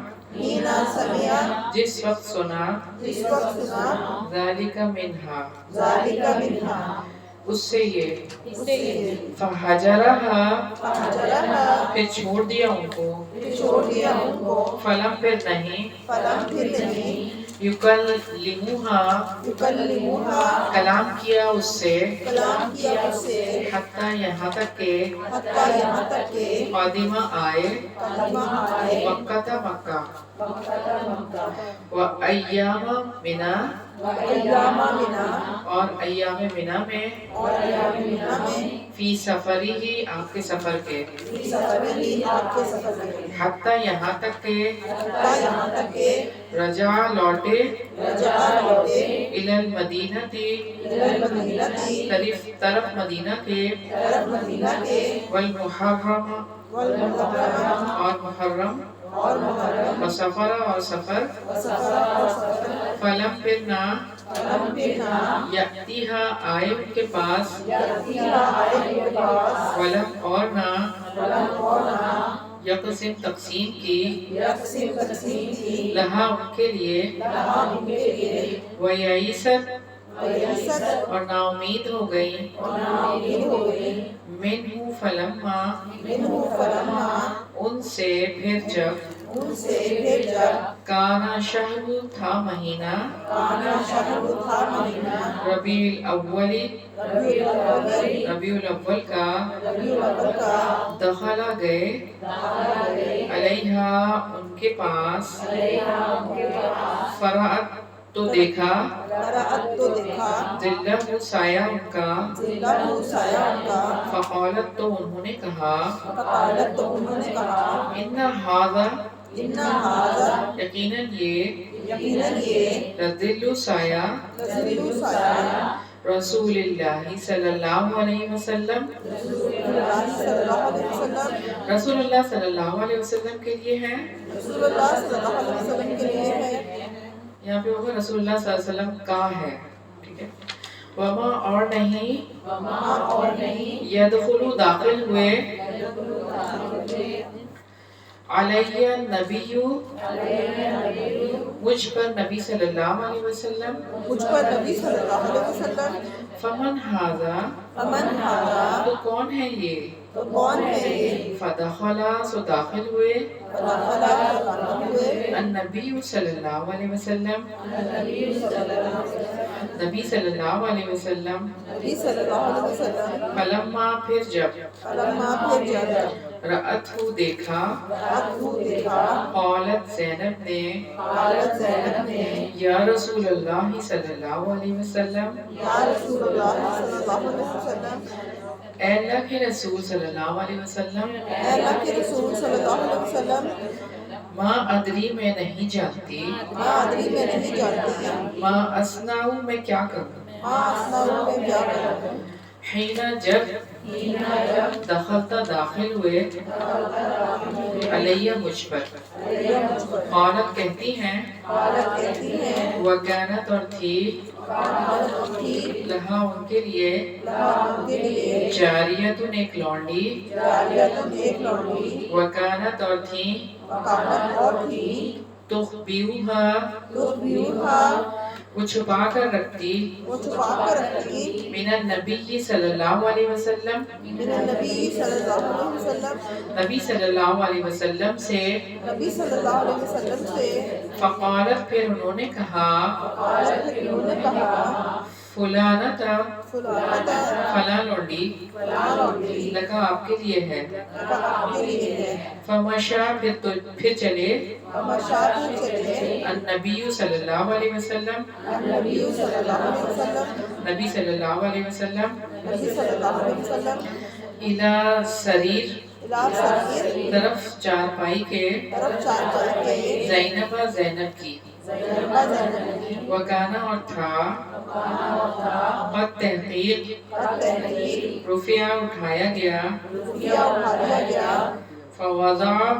جس وقت سنا ذالک منہا اس سے یہ فحجرہا پھر چھوڑ دیا ان کو فلم پھر نہیں یکلموہا کلام کیا اس سے حتی یہاں تک کہ قادمہ آئے مکہ و ایام منا اور ایام منا میں فی سفری ہی آپ کے سفر کے حتی یہاں تک کہ رجع لوٹے الی المدینہ طرف مدینہ کے والمحرم اور محرم وسفر اور سفر فلم پھر نہ یأتیہا آئے ان کے پاس ولم اور نہ یقسم تقسیم کی لہا ان کے لیے ویعیست اور نا امید ہو گئی منہو فلما ان سے پھر جب کانا شہر تھا مہینہ ربیع الاول کا دخلا گئے علیہا ان کے پاس فرعت تو دیکھا ذلہ سایہ ان کا فقالت تو انہوں نے کہا ان ھذا یقیناً یہ لذل سایہ رسول اللہ صلی اللہ علیہ وسلم رسول اللہ صلی اللہ علیہ وسلم کے لیے ہے یہاں پہ ہوگا رسول اللہ صلی اللہ علیہ وسلم کا ہے ٹھیک ہے وما اور نہیں یدخلو داخل ہوئے علیہ نبی، مجھ پر نبی صلی اللہ علیہ وسلم، مجھ پر نبی صلی اللہ علیہ وسلم، فمن ھذا، فمن ھذا، تو کون ہے یہ، تو کون ہے یہ، فدخلا، سو داخل ہوئے، فدخل، داخل ہوئے، النبی صلی اللہ علیہ وسلم، نبی صلی اللہ علیہ وسلم، نبی صلی اللہ علیہ وسلم، فلما، پھر جب، فلما، پھر جب، رأتہ، دیکھا، رأتہ، دیکھا، قالت، زینب نے، قالت، زینب نے، یا رسول اللہ صلی اللہ علیہ وسلم، یا رسول اللہ صلی اللہ علیہ وسلم، اے اللہ کے رسول صلی اللہ علیہ وسلم، اے اللہ کے رسول صلی اللہ علیہ وسلم، ما ادری، میں نہیں جانتی، ما ادری، میں نہیں جانتی، ما اسنعو، میں کیا کروں، ما اصنع، میں کیا کروں، حین، جب، دخلتا، داخل ہوئے، علیہ، مجھ پر، قالت، کہتی ہیں، قالت، کہتی ہیں، وکانت، اور تھی، لہا، ان کے لیے، ان کے لیے، جاریتن، ایک لونڈی، جاریتن، ایک لونڈی، وکانت، اور تھی، وکانت، اور تھی، تخبیوہا، تخبیوہا، وہ چھپا کر رکھتی، وہ چھپا کر رکھتی، من النبی صلی اللہ علیہ وسلم، من النبی صلی اللہ علیہ وسلم، نبی صلی اللہ علیہ وسلم سے، نبی صلی اللہ علیہ وسلم سے، فقالت، پھر انہوں نے کہا، قالت، پھر انہوں نے کہا، فلانتا، فلانتا، فلاں لونڈی، فلاں لونڈی، لگا، آپ کے لیے ہے، لگا، آپ کے لیے ہے، فمشا، پھر چلے، فمشا، پھر چلے، النبی صلی اللہ علیہ وسلم، النبی صلی اللہ علیہ وسلم، نبی صلی اللہ علیہ وسلم، نبی صلی اللہ علیہ وسلم، الی سریر، الی سریر، طرف چارپائی کے، طرف چارپائی کے، زینبہ، زینب کی، زینبہ، زینب کی، وکانا، اور تھا، قد، تحقیق، قد، تحقیق، رفیع، اٹھایا گیا، رفیع، اٹھا لیا گیا، فوضعہ،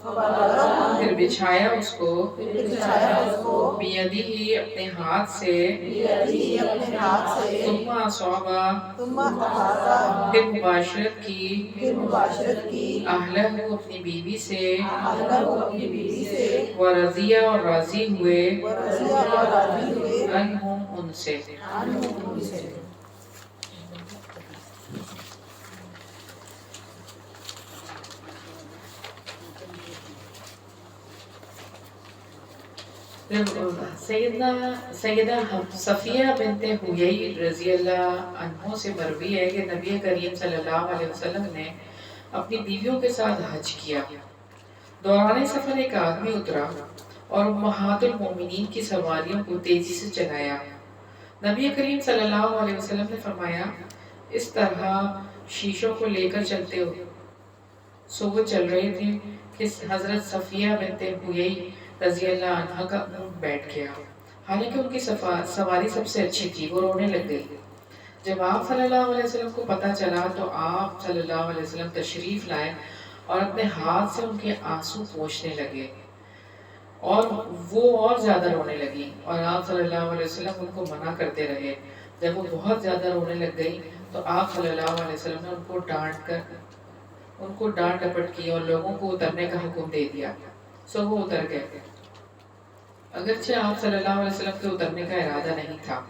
فوضعہ، پھر بچھایا اس کو، پھر بچھایا اس کو، بیدہ، اپنے ہاتھ سے، بیدہ، اپنے ہاتھ سے، ثم اصابہ، ثم احاطہ، پھر مباشرت کی، پھر مباشرت کی، اہلہ، اپنی بیوی سے، اہلہ، اپنی بیوی سے، ورضیہ، اور راضی ہوئے، ورضیہ، اور راضی ہوئے، عنہم، ان سے، عنہم، ان سے۔ سیدہ صفیہ بنت حیی رضی اللہ عنہ سے مروی ہے کہ نبی کریم صلی اللہ علیہ وسلم نے اپنی بیویوں کے ساتھ حج کیا۔ دوران سفر ایک آدمی اترا اور امہات المومنین کی سواریوں کو تیزی سے چلایا۔ نبی کریم صلی اللہ علیہ وسلم نے فرمایا، اس طرح شیشوں کو لے کر چلتے ہو۔ سو وہ چل رہے تھے کہ حضرت صفیہ بنت حیی رضی اللہ عنہ کا اونٹ بیٹھ گیا، حالانکہ ان کی سواری سب سے اچھی تھی، وہ رونے لگ گئی۔ جب آپ صلی اللہ علیہ وسلم کو پتہ چلا تو آپ صلی اللہ علیہ وسلم تشریف لائے اور اپنے ہاتھ سے ان کے آنسو پوچھنے لگے اور وہ اور زیادہ رونے لگی، اور آپ صلی اللہ علیہ وسلم ان کو منع کرتے رہے۔ جب وہ بہت زیادہ رونے لگ گئی تو آپ صلی اللہ علیہ وسلم نے ان کو ڈانٹ ڈپٹ کی اور لوگوں کو اترنے کا حکم دے دیا۔ سو وہ اتر گئے، اگرچہ آپ صلی اللہ علیہ وسلم کے اترنے کا ارادہ نہیں تھا۔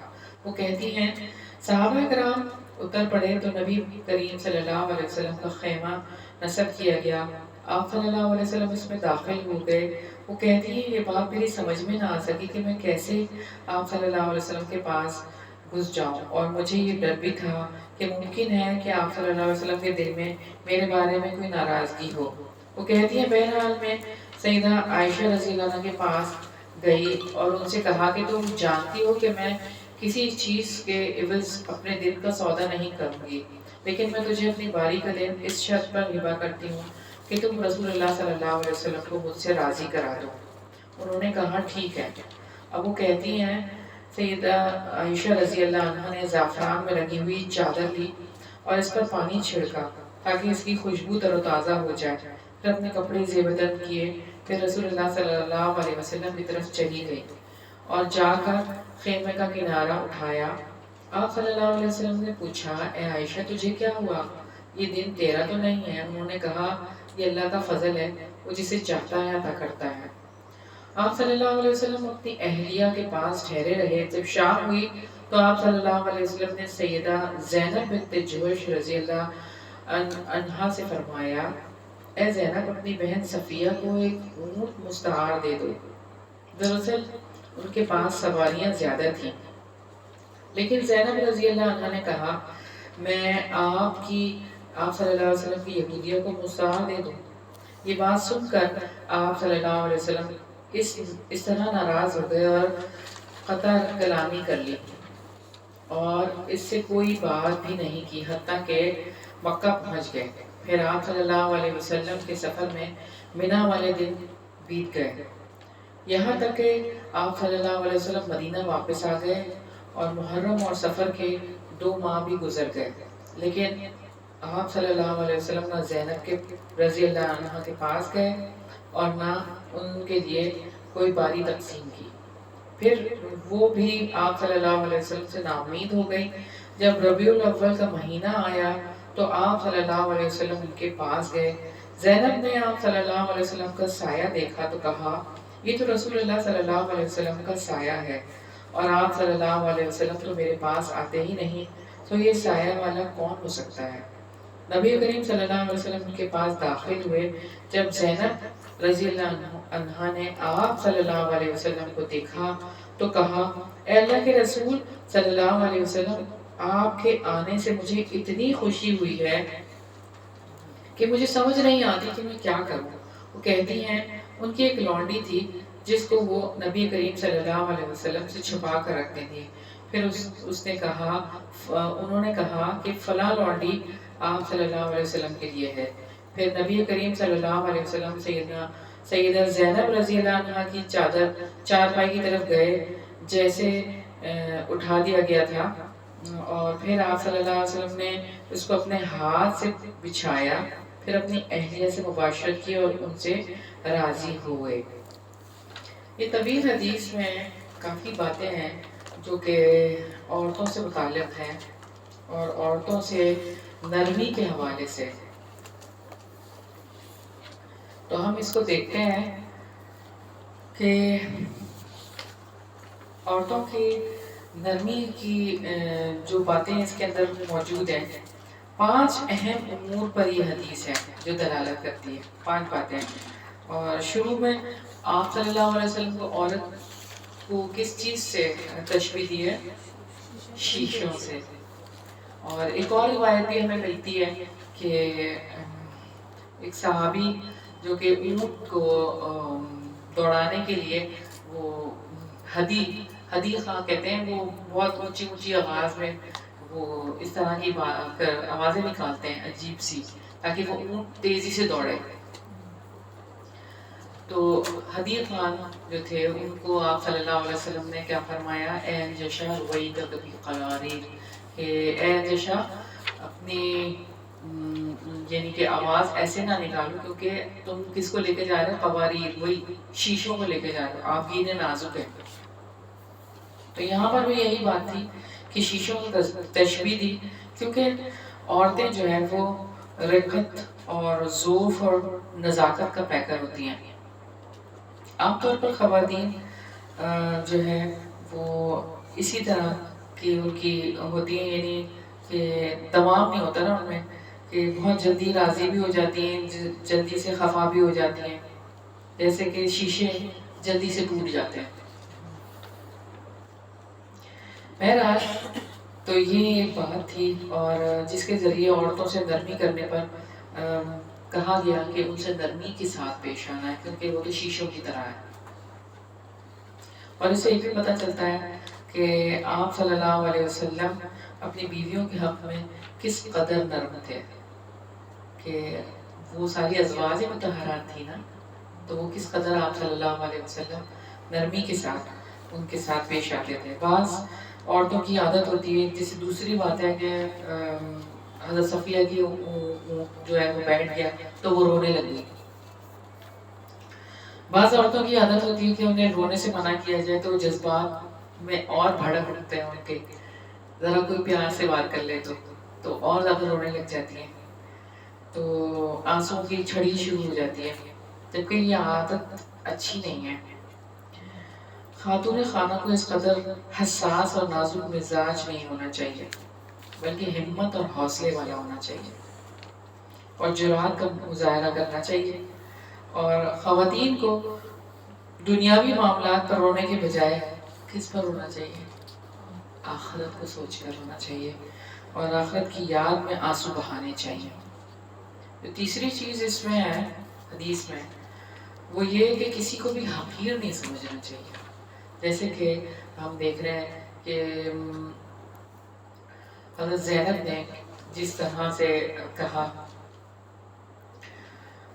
وہ کہتی ہیں، صحابہ کرام اتر پڑے تو نبی کریم صلی اللہ علیہ وسلم کا خیمہ نصب کیا گیا، آپ صلی اللہ علیہ وسلم اس میں داخل ہو گئے۔ وہ کہتی ہیں، یہ بات میری سمجھ میں نہ آ سکی کہ میں کیسے آپ صلی اللہ علیہ وسلم کے پاس گھس جاؤں، اور مجھے یہ ڈر بھی تھا کہ ممکن ہے کہ آپ صلی اللہ علیہ وسلم کے دل میں میرے بارے میں کوئی ناراضگی ہو۔ وہ کہتی ہیں، بہرحال میں سیدہ عائشہ رضی اللہ عنہ کے پاس گئی اور ان سے کہا کہ تم جانتی ہو کہ میں کسی چیز کے عوض اپنے دل کا سودا نہیں کروں گی، لیکن میں تجھے اپنی باری کا دن اس شرط پر ہبہ کرتی ہوں کہ تم رسول اللہ صلی اللہ علیہ وسلم کو مجھ سے راضی کرا دو۔ انہوں نے کہا، ٹھیک ہے۔ اب وہ کہتی ہیں، سیدہ عائشہ رضی اللہ عنہ نے زعفران میں لگی ہوئی چادر لی اور اس پر پانی چھڑکا تاکہ اس کی خوشبو تر و تازہ ہو جائے، پھر اپنے کپڑے زیب بدن کیے، پھر رسول اللہ صلی اللہ علیہ وسلم کی طرف چلی گئی اور جا کر خیمے کا کنارہ اٹھایا۔ آپ صلی اللہ علیہ وسلم نے پوچھا، اے عائشہ تجھے کیا ہوا؟ یہ دن تیرا تو نہیں ہے؟ انہوں نے کہا، یہ اللہ کا فضل ہے، وہ جسے چاہتا ہے عطا کرتا ہے۔ آپ صلی اللہ علیہ وسلم اپنی اہلیہ کے پاس ٹھہرے رہے۔ جب شام ہوئی تو آپ صلی اللہ علیہ وسلم نے سیدہ زینب بنت جوش رضی اللہ عنہا سے فرمایا، اے زینب اپنی بہن صفیہ کو ایک اونٹ مستعار دے دو۔ دراصل ان کے پاس سواریاں زیادہ تھیں، لیکن زینب رضی اللہ عنہ نے کہا میں آپ صلی اللہ علیہ وسلم کی یہودیہ کو مستعار دے دوں۔ یہ بات سن کر آپ صلی اللہ علیہ وسلم اس طرح ناراض ہو گئے اور قطع کلامی کر لی اور اس سے کوئی بات بھی نہیں کی، حتیٰ کہ مکہ پہنچ گئے۔ پھر آپ صلی اللہ علیہ وسلم کے سفر میں منا والے دن بیت گئے، یہاں تک کہ آپ صلی اللہ علیہ وسلم مدینہ واپس آ گئے اور محرم اور سفر کے 2 ماہ بھی گزر گئے، لیکن آپ صلی اللہ علیہ وسلم نہ زینب کے رضی اللہ عنہ کے پاس گئے اور نہ ان کے لیے کوئی باری تقسیم کی۔ پھر وہ بھی آپ صلی اللہ علیہ وسلم سے ناامید ہو گئی۔ جب ربیع الاول کا مہینہ آیا تو آپ صلی اللہ علیہ وسلم ان کے پاس گئے۔ زینب نے آپ صلی اللہ علیہ وسلم کا سایہ دیکھا تو کہا یہ تو رسول اللہ صلی اللہ علیہ وسلم کا سایہ ہے، اور آپ صلی اللہ علیہ وسلم تو میرے پاس آتے ہی نہیں، تو یہ سایہ والا کون ہو سکتا ہے؟ نبی کریم صلی اللہ علیہ وسلم ان کے پاس داخل ہوئے۔ جب زینب رضی اللہ عنہا نے آپ صلی اللہ علیہ وسلم کو دیکھا تو کہا اے اللہ کے رسول صلی اللہ علیہ وسلم، آپ کے آنے سے مجھے اتنی خوشی ہوئی ہے کہ مجھے سمجھ نہیں آتی کہ میں کیا کروں۔ وہ کہتی ہیں ان کی ایک لونڈی تھی جس کو وہ نبی کریم صلی اللہ علیہ وسلم سے چھپا کر رکھتے تھے۔ پھر انہوں نے کہا کہ فلاں لونڈی آپ صلی اللہ علیہ وسلم کے لیے ہے۔ پھر نبی کریم صلی اللہ علیہ وسلم سیدہ زینب رضی اللہ عنہ کی چادر چارپائی کی طرف گئے جیسے اٹھا دیا گیا تھا، اور پھر آپ صلی اللہ علیہ وسلم نے اس کو اپنے ہاتھ سے بچھایا، پھر اپنی اہلیہ سے مباشرت کی اور ان سے راضی ہوئے۔ یہ طویل حدیث میں کافی باتیں ہیں جو کہ عورتوں سے متعلق ہیں اور عورتوں سے نرمی کے حوالے سے۔ تو ہم اس کو دیکھتے ہیں کہ عورتوں کی نرمی کی جو باتیں اس کے اندر موجود ہیں، 5 اہم امور پر یہ حدیث ہے جو دلالت کرتی ہے، 5 باتیں۔ اور شروع میں آپ صلی اللہ علیہ وسلم کو عورت کو کس چیز سے تشبیہ دی ہے؟ شیشوں سے۔ اور ایک اور روایت بھی ہمیں ملتی ہے کہ ایک صحابی جو کہ اونٹ کو دوڑانے کے لیے وہ حدیث کہتے ہیں، وہ بہت اونچی اونچی آواز میں وہ اس طرح کی آوازیں نکالتے ہیں عجیب سی، تاکہ وہ اونٹ تیزی سے دوڑے۔ تو حدیث خان جو تھے ان کو آپ صلی اللہ علیہ وسلم نے کیا فرمایا، اے جشا رویدک بالقواریر، کہ اے جشا اپنی یعنی کہ آواز ایسے نہ نکالو، کیونکہ تم کس کو لے کے جا رہے ہو؟ قواریر، وہی شیشوں کو لے کے جا رہے ہو، آپ گینے نازک ہے۔ تو یہاں پر بھی یہی بات تھی کہ شیشوں کو تشبیہ دی، کیونکہ عورتیں جو ہیں وہ رقت اور ذوف اور نزاکت کا پیکر ہوتی ہیں۔ عام طور پر خواتین جو ہے وہ اسی طرح کی ان کی ہوتی ہیں، یعنی کہ تمام نہیں ہوتا نا ان میں، کہ بہت جلدی راضی بھی ہو جاتی ہیں، جلدی سے خفا بھی ہو جاتی ہیں، جیسے کہ شیشے جلدی سے ٹوٹ جاتے ہیں۔ بہرحال تو یہ ایک بات تھی، اور جس کے ذریعے عورتوں سے نرمی کرنے پر کہا گیا کہ ان سے نرمی کے ساتھ پیش آنا ہے، کیونکہ وہ تو شیشوں کی طرح ہے۔ اور اس سے یہ بھی پتہ چلتا ہے کہ آپ صلی اللہ علیہ وسلم اپنی بیویوں کے حق میں کس قدر نرم تھے، کہ وہ ساری ازواج مطہرات تھی نا، تو وہ کس قدر آپ صلی اللہ علیہ وسلم نرمی کے ساتھ ان کے ساتھ پیش آتے تھے۔ بعض عورتوں کی عادت ہوتی ہے، جیسے دوسری بات ہے کہ حضرت صفیہ کی جو ہے وہ بیٹھ گیا تو وہ رونے لگی۔ بعض عورتوں کی عادت ہوتی ہے کہ انہیں رونے سے منع کیا جائے تو وہ جذبات میں اور بھڑک اٹھتے ہیں ان کے، ذرا کوئی پیار سے بات کر لے تو اور زیادہ رونے لگ جاتی ہیں۔ تو آنسوں کی چھڑی شروع ہو جاتی ہے، جبکہ یہ عادت اچھی نہیں ہے۔ خاتون خانہ کو اس قدر حساس اور نازک مزاج نہیں ہونا چاہیے، بلکہ ہمت اور حوصلے والا ہونا چاہیے اور جرات کا مظاہرہ کرنا چاہیے۔ اور خواتین کو دنیاوی معاملات پر رونے کے بجائے کس پر رونا چاہیے؟ آخرت کو سوچ کر رونا چاہیے اور آخرت کی یاد میں آنسو بہانے چاہیے۔ جو تیسری چیز اس میں ہے حدیث میں، وہ یہ کہ کسی کو بھی حقیر نہیں سمجھنا چاہیے۔ جیسے کہ ہم دیکھ رہے ہیں کہ حضرت زینب نے جس طرح سے کہا،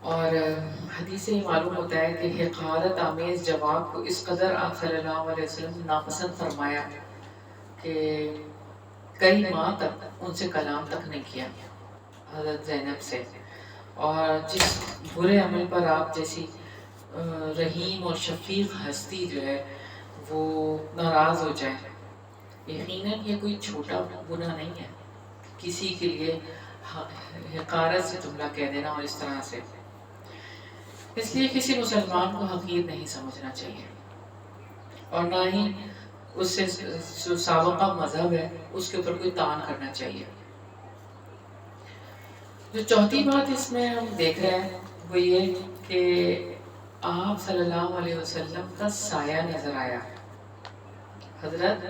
اور حدیث سے یہ معلوم ہوتا ہے کہ حقارت آمیز جواب کو اس قدر آپ صلی اللہ علیہ وسلم نے ناپسند فرمایا کہ کئی ماہ تک ان سے کلام تک نہیں کیا حضرت زینب سے۔ اور جس برے عمل پر آپ جیسی رحیم اور شفیق ہستی جو ہے وہ ناراض ہو جائے، یقیناً یہ کوئی چھوٹا گناہ نہیں ہے کسی کے لیے حقارت سے جملہ کہہ دینا اور اس طرح سے۔ اس لیے کسی مسلمان کو حقیر نہیں سمجھنا چاہیے اور نہ ہی اس سے جو سابقہ مذہب ہے اس کے اوپر کوئی طعن کرنا چاہیے۔ جو چوتھی بات اس میں ہم دیکھ رہے ہیں وہ یہ کہ آپ صلی اللہ علیہ وسلم کا سایہ نظر آیا حضرت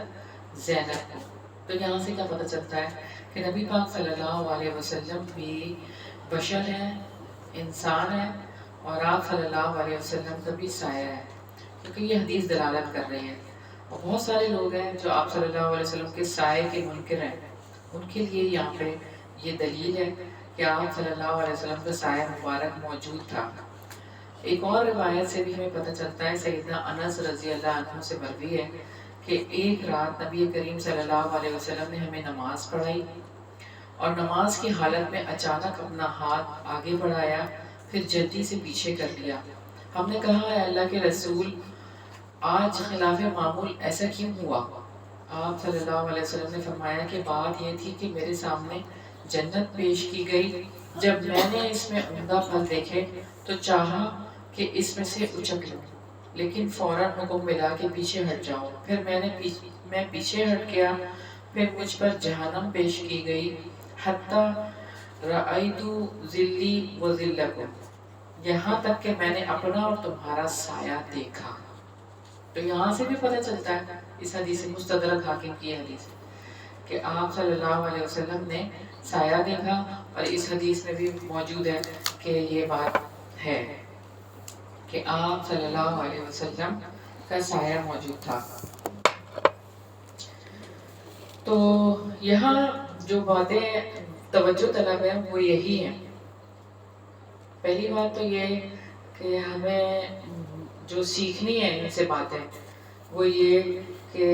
زینب کو۔ تو یہاں سے کیا پتہ چلتا ہے کہ نبی پاک صلی اللہ علیہ وسلم بھی بشر ہیں، انسان ہیں، اور آپ صلی اللہ علیہ وسلم کا بھی سایہ ہے، کیونکہ یہ حدیث دلالت کر رہی ہے۔ اور بہت سارے لوگ ہیں جو آپ صلی اللہ علیہ وسلم کے سائے کے منکر ہیں، ان کے لیے یہاں پہ یہ دلیل ہے کہ آپ صلی اللہ علیہ وسلم کا سایہ مبارک موجود تھا۔ ایک اور روایت سے بھی ہمیں پتہ چلتا ہے، سیدنا انس رضی اللہ عنہ سے مروی ہے کہ ایک رات نبی کریم صلی اللہ علیہ وسلم نے ہمیں نماز پڑھائی اور نماز کی حالت میں اچانک اپنا ہاتھ آگے بڑھایا، پھر جلدی سے پیچھے کر لیا۔ ہم نے کہا، اے اللہ کے رسول، آج خلاف معمول ایسا کیوں ہوا؟ آپ صلی اللہ علیہ وسلم نے فرمایا کہ بات یہ تھی کہ میرے سامنے جنت پیش کی گئی، جب میں نے اس میں عمدہ پھل دیکھے تو چاہا کہ اس میں سے اچک لوں، لیکن فوراً حکم ملا کہ پیچھے ہٹ جاؤ۔ پھر میں پیچھے ہٹ گیا، پھر مجھ پر جہنم پیش کی گئی، حتیٰ رأیت ذلی و ذلکم، یہاں تک کہ میں نے اپنا اور تمہارا سایہ دیکھا۔ تو یہاں سے بھی پتہ چلتا ہے اس حدیث مستدرک حاکم کی حدیث کہ آپ صلی اللہ علیہ وسلم نے سایہ دیکھا، اور اس حدیث میں بھی موجود ہے کہ یہ بات ہے کہ آپ صلی اللہ علیہ وسلم کا سایہ موجود تھا۔ تو یہاں جو باتیں توجہ طلب ہے وہ یہی ہیں۔ پہلی بات تو یہ کہ ہمیں جو سیکھنی ہے ان سے باتیں وہ یہ کہ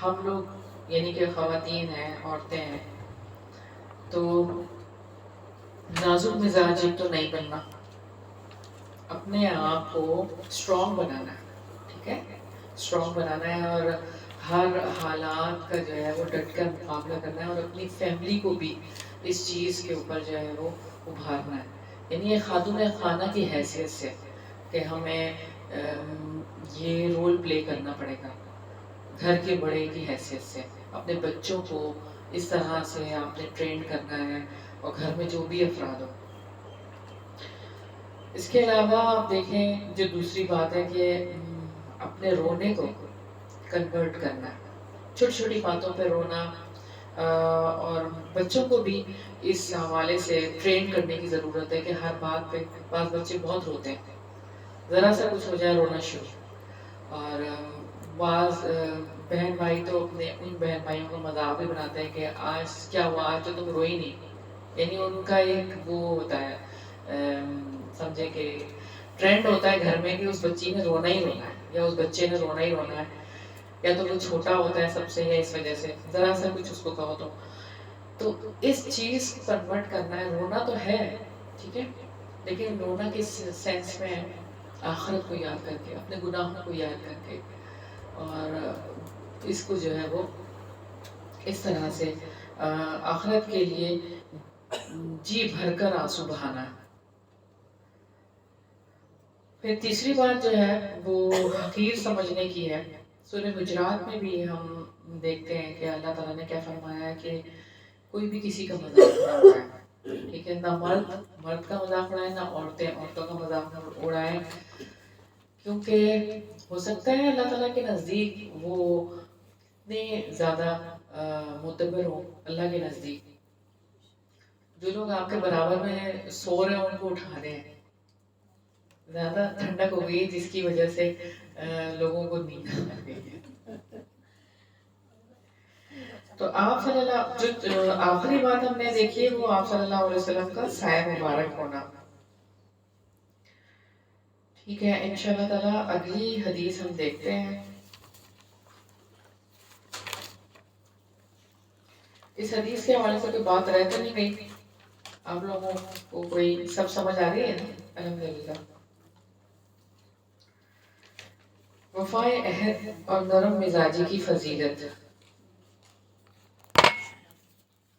ہم لوگ یعنی کہ خواتین ہیں، عورتیں ہیں، تو نازک مزاج تو نہیں بننا، اپنے آپ کو اسٹرانگ بنانا ہے، ٹھیک ہے، اسٹرانگ بنانا ہے اور ہر حالات کا جو ہے وہ ڈٹ کر مقابلہ کرنا ہے، اور اپنی فیملی کو بھی اس چیز کے اوپر جو ہے وہ ابھارنا ہے۔ یعنی یہ خاتون خانہ کی حیثیت سے کہ ہمیں یہ رول پلے کرنا پڑے گا، گھر کے بڑے کی حیثیت سے اپنے بچوں کو اس طرح سے آپ نے ٹرین کرنا ہے، اور گھر میں جو بھی افراد ہو۔ اس کے علاوہ آپ دیکھیں جو دوسری بات ہے کہ اپنے رونے کو کنورٹ کرنا ہے، چھوٹی چھوٹی باتوں پہ رونا، اور بچوں کو بھی اس حوالے سے ٹرین کرنے کی ضرورت ہے کہ ہر بات پہ، بعض بچے بہت روتے ہیں، ذرا سا کچھ ہو جائے رونا شروع، اور بعض بہن بھائی تو اپنے ان بہن بھائیوں کو مذاق بھی بناتے ہیں کہ آج کیا ہوا، آج تو تم روئی نہیں، یعنی ان کا ایک وہ ہوتا ہے، سمجھے کہ ٹرینڈ ہوتا ہے گھر میں کہ اس بچی نے رونا ہی رونا ہے، یا اس بچے نے رونا ہی رونا ہے، یا تو وہ چھوٹا ہوتا ہے سب سے، یا اس وجہ سے ذرا سا کچھ اس کو کہو تو اس چیز کو کنورٹ کرنا ہے۔ رونا تو ہے، ٹھیک ہے، لیکن رونا کس سینس میں ہے؟ آخرت کو یاد کر کے، اپنے گناہوں کو یاد کر کے، اور اس کو جو ہے وہ اس طرح سے آخرت کے لیے جی بھر کر آنسو بہانا. پھر تیسری بات جو ہے وہ حقیر سمجھنے کی ہے. سورہ حجرات میں بھی ہم دیکھتے ہیں کہ اللہ تعالیٰ نے کیا فرمایا ہے کہ کوئی بھی کسی کا مذاق نہ اڑائے. ٹھیک ہے، نہ مرد کا مذاق اڑائے، نہ عورتوں کا مذاق نہ اڑائیں، کیونکہ ہو سکتا ہے اللہ تعالیٰ کے نزدیک وہ اتنے زیادہ معتبر ہوں. اللہ کے نزدیک جو لوگ آپ کے برابر میں سو رہے ہیں ان کو اٹھا دیں. زیادہ ٹھنڈک ہو گئی جس کی وجہ سے لوگوں کو نیند آ گئی ہے. تو آپ صلی اللہ جو آخری بات ہم نے دیکھی ہے وہ آپ صلی اللہ علیہ وسلم کا سایہ مبارک ہونا. ٹھیک ہے، انشاءاللہ تعالیٰ اگلی حدیث ہم دیکھتے ہیں. اس حدیث کے حوالے سے کوئی بات رہ تو نہیں گئی؟ آپ لوگوں کو کوئی سب سمجھ آ رہی ہے نا؟ الحمدللہ. وفائے عہد اور نرم مزاجی کی فضیلت.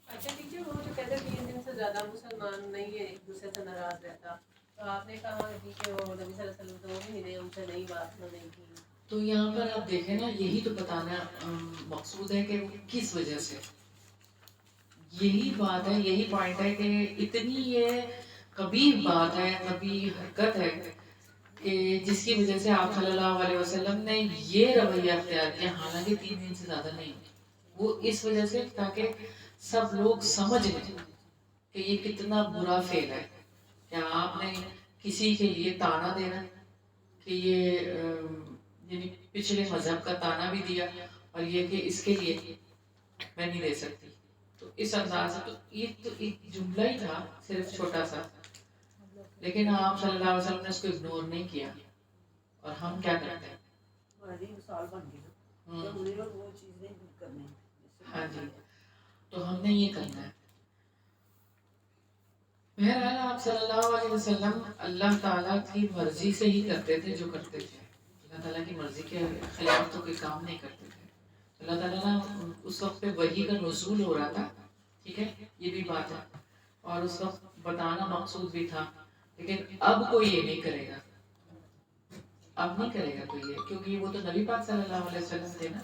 اچھا ٹیچر، وہ جو کہتے ہیں 3 دن سے زیادہ مسلمان نہیں ہے ایک دوسرے سے ناراض رہتا، تو آپ نے کہا کہ وہ نبی صلی اللہ علیہ وسلم تو وہ بھی ملے، ان سے نئی بات نہیں کی. تو یہاں پر آپ دیکھیں نا، یہی تو بتانا مقصود ہے کہ کس وجہ سے. یہی بات ہے، یہی پوائنٹ ہے کہ اتنی یہ قبیح بات ہے، قبیح حرکت ہے کہ جس کی وجہ سے آپ صلی اللہ علیہ وسلم نے یہ رویہ اختیار کیا. حالانکہ 3 دن سے زیادہ نہیں، وہ اس وجہ سے تاکہ سب لوگ سمجھ لیں کہ یہ کتنا برا فعل ہے. کہ آپ نے کسی کے لیے تانا دینا کہ یہ یعنی پچھلے مذہب کا تانا بھی دیا، اور یہ کہ اس کے لیے میں نہیں دے سکتی. تو اس انداز سے تو ایک جملہ ہی تھا صرف چھوٹا سا، لیکن آپ صلی اللہ علیہ وسلم نے اس کو اگنور نہیں کیا. اور ہم کیا کرتے ہیں؟ ہماری مثال بن گئی نا، تو مجھے وہ چیز نہیں کرنی. ہاں جی، تو ہم نے یہ کرنا ہے. بہرحال آپ صلی اللہ علیہ وسلم اللہ تعالیٰ کی مرضی سے ہی کرتے تھے جو کرتے تھے. اللہ تعالیٰ کی مرضی کے خلاف تو کوئی کام نہیں کرتے تھے. اللہ تعالیٰ نے اس وقت پہ وحی کا نزول ہو رہا تھا. ٹھیک ہے، یہ بھی بات ہے، اور اس وقت بتانا مقصود بھی تھا. لیکن اب کوئی یہ نہیں کرے گا، اب نہیں کرے گا کوئی یہ، کیونکہ وہ تو نبی پاک صلی اللہ علیہ وسلم تھے نا.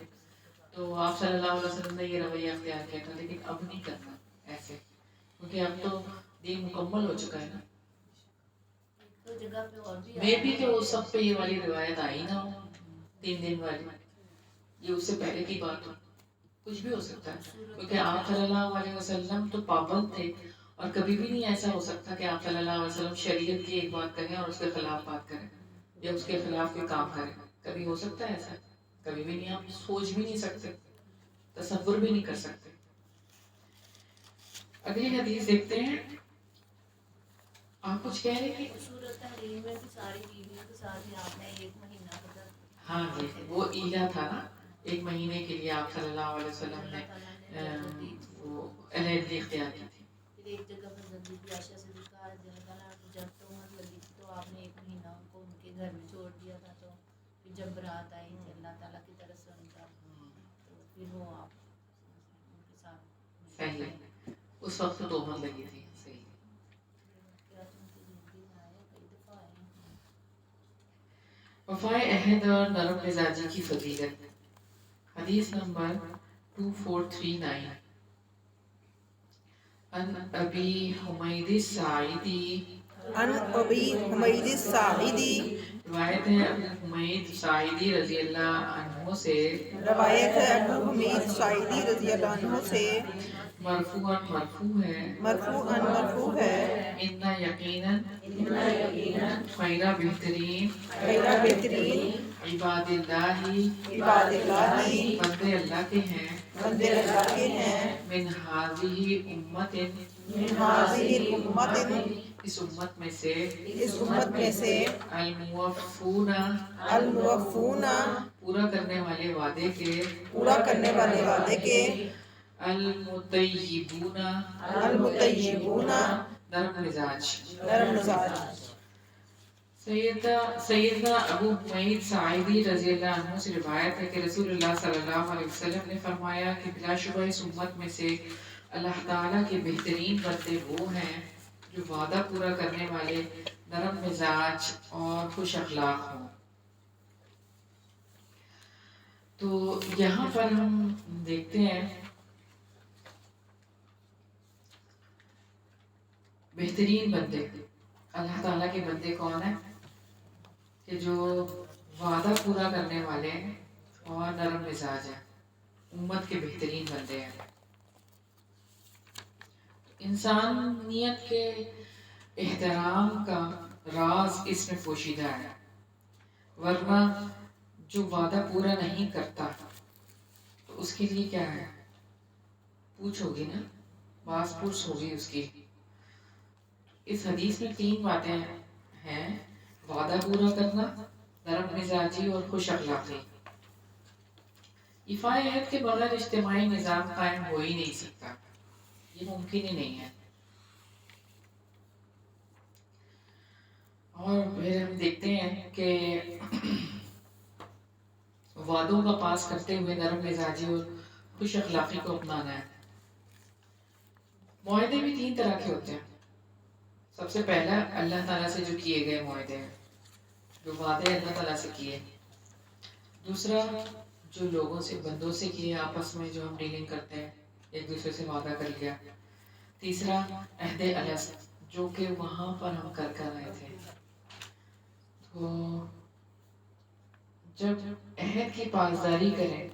تو آپ صلی اللہ علیہ وسلم نے یہ رویہ اختیار کیا تھا، لیکن اب نہیں کرنا ایسے، کیونکہ اب تو دین مکمل ہو چکا ہے نا. میں بھی کہ اس وقت پہ یہ والی روایت آئی نہ ہو 3 دن والی، یہ اس سے پہلے کی بات ہو. کچھ بھی ہو سکتا ہے، کیونکہ آپ صلی اللہ علیہ وسلم تو پابند تھے، اور کبھی بھی نہیں ایسا ہو سکتا کہ آپ صلی اللہ علیہ وسلم شریعت کی ایک بات کریں اور اس کے خلاف بات کریں یا اس کے خلاف کوئی کام کریں. کبھی ہو سکتا ہے ایسا؟ کبھی بھی نہیں. آپ سوچ بھی نہیں سکتے، تصور بھی نہیں کر سکتے. اگلی حدیث دیکھتے ہیں. آپ کچھ کہہ رہے ہیں؟ سورۃ تحریم میں بھی ساری بیویوں کے ساتھ ہی آپ نے 1 مہینہ قدر. ہاں جی، وہ ایلا تھا نا، 1 مہینے کے لیے آپ صلی اللہ علیہ وسلم نے وہ علیحدگی اختیار کی تھی. پھر ایک جگہ پر حضرت عائشہ سے بھی کہا جب تہمت لگی تھی تو آپ نے 1 مہینہ ان کو ان کے گھر میں چھوڑ دیا تھا. تو پھر جب برات آئی تھی اللہ تعالیٰ کی طرف سے ان کا، تو پھر وہ آپ ان کے ساتھ. صحیح، اس وقت تو تہمت لگی تھی. صحیح. وفائے عہد اور نرم مزاجی کی فضیلت. حدیث نمبر 2439. عن ابی حمید الساعدی، عن ابی حمید الساعدی، روایت ہے ابو حمید ساعدی رضی اللہ عنہ سے، روایت ہے ابو حمید ساعدی رضی اللہ عنہ سے، مرفوعاً مرفوع ہے، مرفوعاً مرفوع ہے، ان یقیناً خیرہ بہترین عباد اللہ بندے اللہ کے ہیں، من ہذہ امت اس امت میں سے، الموفون پورا کرنے والے وعدے کے، المطیبون نرم مزاج. سیدنا ابو حمید ساعدی رضی اللہ عنہ سے روایت ہے کہ رسول اللہ صلی اللہ علیہ وسلم نے فرمایا کہ بلا شبہ اس امت میں سے اللہ تعالیٰ کے بہترین بندے وہ ہیں جو وعدہ پورا کرنے والے، نرم مزاج اور خوش اخلاق ہوں۔ تو یہاں پر ہم دیکھتے ہیں بہترین بندے، اللہ تعالیٰ کے بندے کون ہیں؟ کہ جو وعدہ پورا کرنے والے ہیں اور نرم مزاج ہیں، امت کے بہترین بندے ہیں۔ انسانیت کے احترام کا راز اس میں پوشیدہ ہے، ورنہ جو وعدہ پورا نہیں کرتا تو اس کے لیے کیا ہے؟ پوچھ ہوگی نا، باز پرس ہوگی اس کی۔ اس حدیث میں 3 باتیں ہیں: وعدہ پورا کرنا، نرم مزاجی اور خوش اخلاقی۔ ایفائے عہد کے بغیر اجتماعی نظام قائم ہو ہی نہیں سکتا، یہ ممکن ہی نہیں ہے۔ اور پھر ہم دیکھتے ہیں کہ وعدوں کا پاس کرتے ہوئے نرم مزاجی اور خوش اخلاقی کو اپنانا ہے۔ معاہدے بھی 3 طرح کے ہوتے ہیں۔ سب سے پہلا اللہ تعالیٰ سے جو کیے گئے معاہدے ہیں، جو وعدے اللہ تعالیٰ سے کیے۔ دوسرا جو لوگوں سے، بندوں سے کیے، آپس میں جو ہم ڈیلنگ کرتے ہیں، ایک دوسرے سے وعدہ کر لیا۔ تیسرا عہد الست، جو کہ وہاں پر ہم کر رہے تھے۔ تو جب عہد کی پاسداری کریں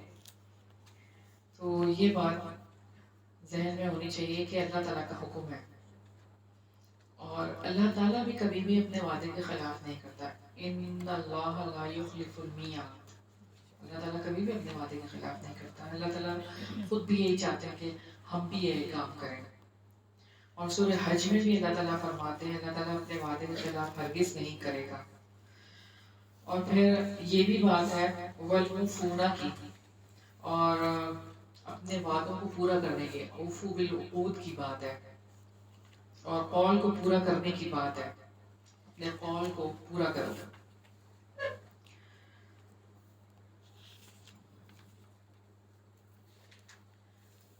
تو یہ بات ذہن میں ہونی چاہیے کہ اللہ تعالیٰ کا حکم ہے، اور اللہ تعالیٰ بھی کبھی بھی اپنے وعدے کے خلاف نہیں کرتا۔ ان اللہ لا یخلف المیعاد، اللہ تعالیٰ کبھی بھی اپنے وعدے کے خلاف نہیں کرتا۔ اللہ تعالیٰ خود بھی یہی چاہتے ہیں کہ ہم بھی یہی کام کریں، اور سورہ حج میں بھی اللہ تعالیٰ فرماتے ہیں اللہ تعالیٰ اپنے وعدے کے خلاف ہرگز نہیں کرے گا۔ اور پھر یہ بھی بات ہے والموفون کی، اور اپنے وعدوں کو پورا کرنے کے، اوفو بالعقود کی بات ہے، اور قول کو پورا کرنے کی بات ہے، اپنے قول کو پورا کرو۔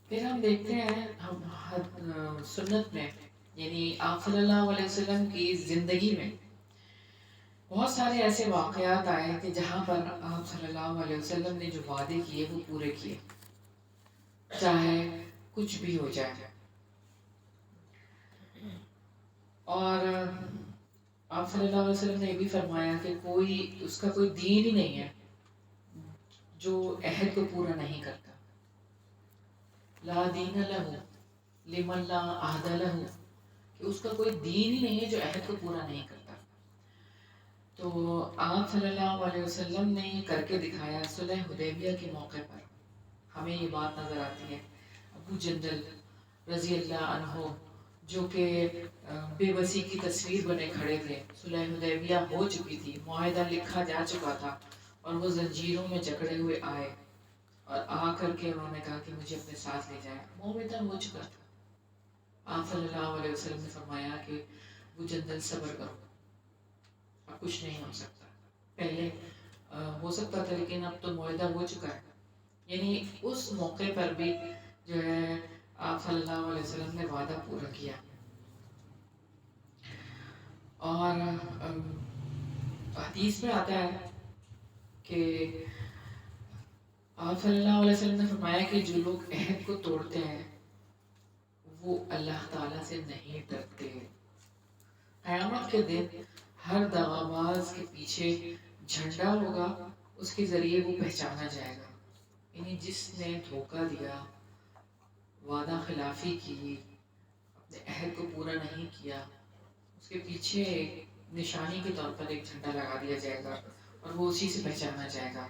پھر ہم دیکھتے ہیں سنت میں، یعنی آپ صلی اللہ علیہ وسلم کی زندگی میں بہت سارے ایسے واقعات آئے کہ جہاں پر آپ صلی اللہ علیہ وسلم نے جو وعدے کیے وہ پورے کیے، چاہے کچھ بھی ہو جائے۔ اور آپ صلی اللہ علیہ وسلم نے یہ بھی فرمایا کہ اس کا کوئی دین ہی نہیں ہے جو عہد کو پورا نہیں کرتا۔ لا دین لہ لمن لا عہد لہ، کہ اس کا کوئی دین ہی نہیں ہے جو عہد کو پورا نہیں کرتا۔ تو آپ صلی اللہ علیہ وسلم نے یہ کر کے دکھایا۔ صلح حدیبیہ کے موقع پر ہمیں یہ بات نظر آتی ہے، ابو جندل رضی اللہ عنہ جو کہ بے بسی کی تصویر بنے کھڑے تھے، صلح حدیبیہ ہو چکی تھی، معاہدہ لکھا جا چکا تھا، اور وہ زنجیروں میں جکڑے ہوئے آئے، اور آ کر کے انہوں نے کہا کہ مجھے اپنے ساتھ لے جائیں۔ معاہدہ ہو چکا تھا۔ آپ صلی اللہ علیہ وسلم نے فرمایا کہ ابو جندل صبر کرو، اب کچھ نہیں ہو سکتا، پہلے ہو سکتا تھا لیکن اب تو معاہدہ ہو چکا ہے۔ یعنی اس موقع پر بھی جو ہے آپ صلی اللہ علیہ وسلم نے وعدہ پورا کیا۔ اور حدیث میں آتا ہے کہ آپ صلی اللہ علیہ وسلم نے فرمایا کہ جو لوگ عہد کو توڑتے ہیں وہ اللہ تعالیٰ سے نہیں ڈرتے۔ قیامت کے دن ہر دغاباز کے پیچھے جھنڈا ہوگا، اس کے ذریعے وہ پہچانا جائے گا۔ یعنی جس نے دھوکہ دیا، وعدہ خلافی کی، اپنے عہد کو پورا نہیں کیا، اس کے پیچھے ایک نشانی کے طور پر ایک جھنڈا لگا دیا جائے گا، اور وہ اسی سے پہچانا جائے گا۔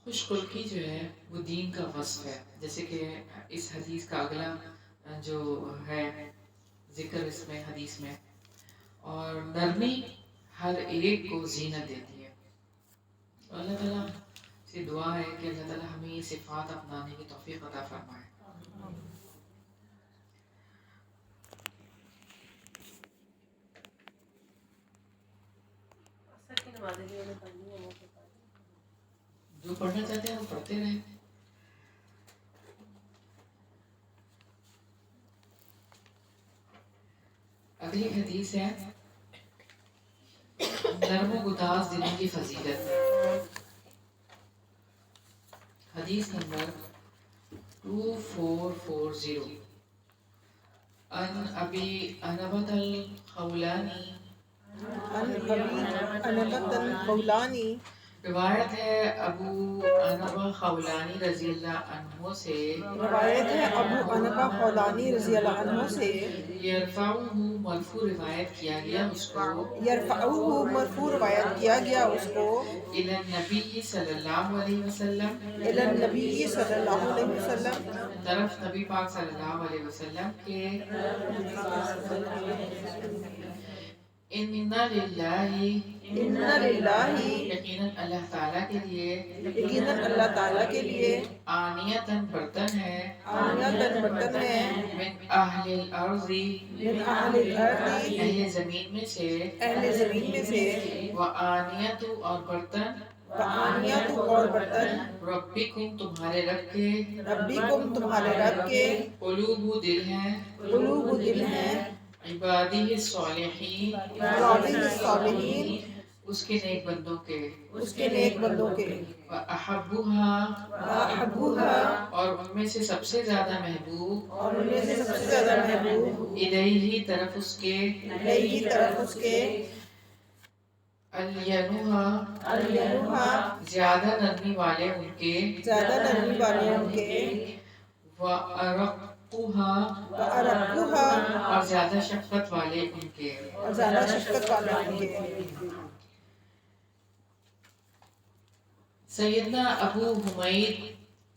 خوش خلقی جو ہے وہ دین کا وصف ہے، جیسے کہ اس حدیث کا اگلا جو ہے ذکر اس میں حدیث میں، اور نرمی ہر ایک کو زینت دیتی ہے۔ اللہ تعالیٰ سے دعا ہے کہ اللہ تعالیٰ ہمیں یہ صفات اپنانے کی توفیق عطا فرمائے۔ جو پڑھنا چاہتے ہیں وہ پڑھتے رہیں۔ اگلی حدیث ہے نرم و گداز دلوں کی فضیلت. حدیث نمبر 2440 ان ابی انبۃ الخولانی، الخولانی روایت ہے ابو انبا خولانی رضی اللہ عنہ سے، روایت ہے ابو انبا خولانی رضی اللہ عنہ سے، یرفعہ مرفوع روایت کیا گیا اس کو، یرفعہ مرفوع روایت کیا گیا اس کو، الی النبی صلی اللہ علیہ وسلم، الی النبی صلی اللہ علیہ وسلم، طرف نبی پاک صلی اللہ علیہ وسلم کے، ان للہ، ان للہ، یقیناً اللہ تعالیٰ کے لیے، یقیناً اللہ تعالیٰ کے لیے، آنیتاً برتن ہے، آنیتاً برتن ہے، من اہل الارض، من اہل الارض، اہل زمین میں سے، اہل زمین میں سے، وآنیت اور برتن، وآنیت اور برتن، ربکم تمہارے رب کے، ربکم تمہارے رب کے، قلوب دل ہیں، قلوب دل ہیں، عبادی الصالحین، عبادی الصالحین، اس کے نیک بندوں کے، اس کے نیک بندوں کے، وأحبها، وأحبها، اور ان میں سے سب سے زیادہ محبوب، اور ان میں سے سب سے زیادہ محبوب، الیہ طرف اس کے، الیہ طرف اس کے، الینوہا، الینوہا، زیادہ نرمی والے ان کے، زیادہ نرمی والے ان کے، وأرقها، وأرقها، اور زیادہ شفقت والے ان کے. اور زیادہ شفقت والے ان کے. سیدنا ابو حمید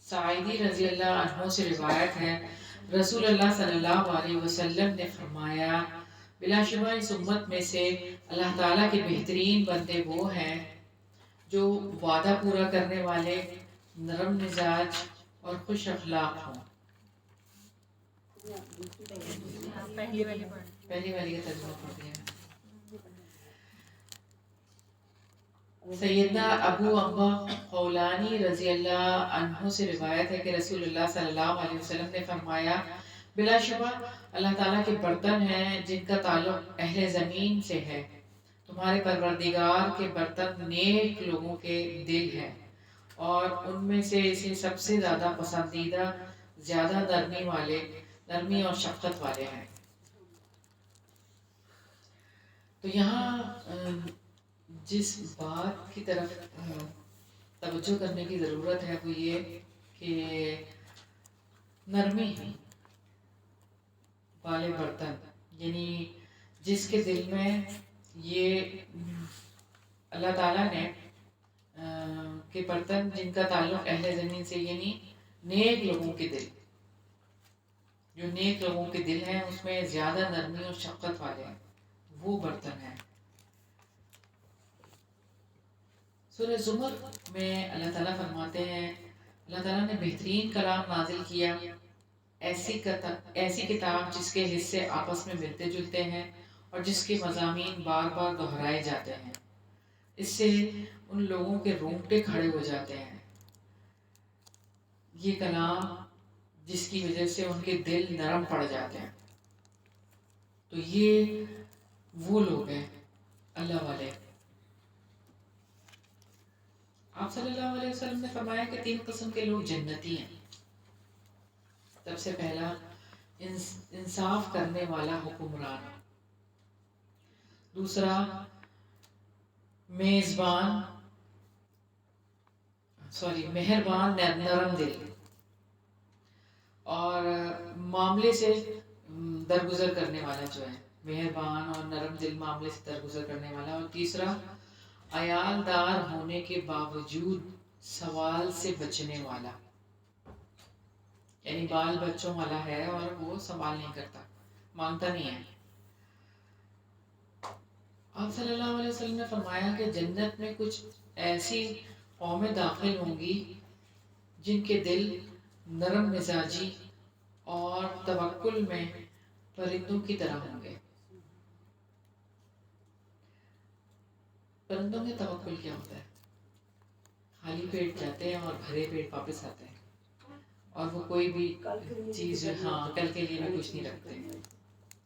ساعدی رضی اللہ عنہ سے روایت ہے رسول اللہ صلی اللہ علیہ وسلم نے فرمایا بلا شبہ اس امت میں سے اللہ تعالیٰ کے بہترین بندے وہ ہیں جو وعدہ پورا کرنے والے، نرم مزاج اور خوش اخلاق ہوں. پہلی والی پڑھ. پہلی والی کا ترجمہ پڑھ دیا. سیدنا ابو انبا خولانی رضی اللہ عنہ سے روایت ہے کہ رسول اللہ صلی اللہ علیہ وسلم نے فرمایا بلا شبہ اللہ تعالیٰ کے برتن ہیں جن کا تعلق اہل زمین سے ہے. تمہارے پروردگار کے برتن نیک لوگوں کے دل ہیں اور ان میں سے اسے سب سے زیادہ پسندیدہ زیادہ نرمی اور شفقت والے ہیں. تو یہاں جس بات کی طرف توجہ کرنے کی ضرورت ہے وہ یہ کہ نرمی والے برتن، یعنی جس کے دل میں یہ اللہ تعالیٰ نے کے برتن جن کا تعلق اہل زمین سے، یعنی نیک لوگوں کے دل، جو نیک لوگوں کے دل ہیں اس میں زیادہ نرمی اور شفقت والے ہیں، وہ برتن ہیں. سورہ زمر میں اللہ تعالیٰ فرماتے ہیں اللہ تعالیٰ نے بہترین کلام نازل کیا، ایسی کتاب جس کے حصے آپس میں ملتے جلتے ہیں اور جس کے مضامین بار بار دہرائے جاتے ہیں. اس سے ان لوگوں کے رونگٹے کھڑے ہو جاتے ہیں. یہ کلام جس کی وجہ سے ان کے دل نرم پڑ جاتے ہیں. تو یہ وہ لوگ ہیں اللہ والے. آپ صلی اللہ علیہ وسلم نے فرمایا کہ 3 قسم کے لوگ جنتی ہیں. سب سے پہلا انصاف کرنے والا حکمران، دوسرا مہربان نرم دل اور معاملے سے درگزر کرنے والا جو ہے، مہربان اور نرم دل معاملے سے درگزر کرنے والا، اور تیسرا عیال دار ہونے کے باوجود سوال سے بچنے والا، یعنی بال بچوں والا ہے اور وہ سوال نہیں کرتا، مانگتا نہیں ہے. آپ صلی اللہ علیہ وسلم نے فرمایا کہ جنت میں کچھ ایسی قومیں داخل ہوں گی جن کے دل نرم مزاجی اور توکل میں پرندوں کی طرح ہوں گے. پرندوں میں توکل کیا ہوتا ہے؟ خالی پیٹ جاتے ہیں اور بھرے پیٹ واپس آتے ہیں اور وہ کوئی بھی چیز کل کے لیے بھی کچھ نہیں رکھتے.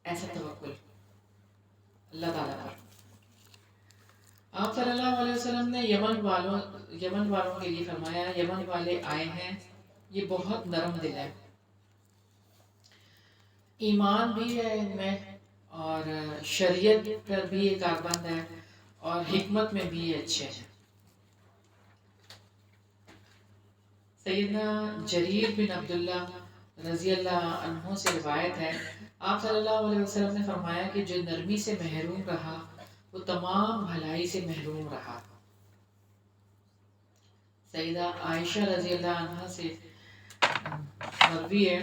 ایسا توکل اللہ تعالیٰ پر۔ آپ صلی اللہ علیہ وسلم نے یمن والوں کے لیے فرمایا، یمن والے آئے ہیں، یہ بہت نرم دل ہے، ایمان بھی ہے ان میں، اور شریعت پر بھی یہ کاربند ہے، اور حکمت میں بھی یہ اچھے ہیں۔ سیدنا جریر بن عبداللہ رضی اللہ عنہ سے روایت ہے، آپ صلی اللہ علیہ وسلم نے فرمایا کہ جو نرمی سے محروم رہا وہ تمام بھلائی سے محروم رہا۔ سیدہ عائشہ رضی اللہ عنہ سے مروی ہے،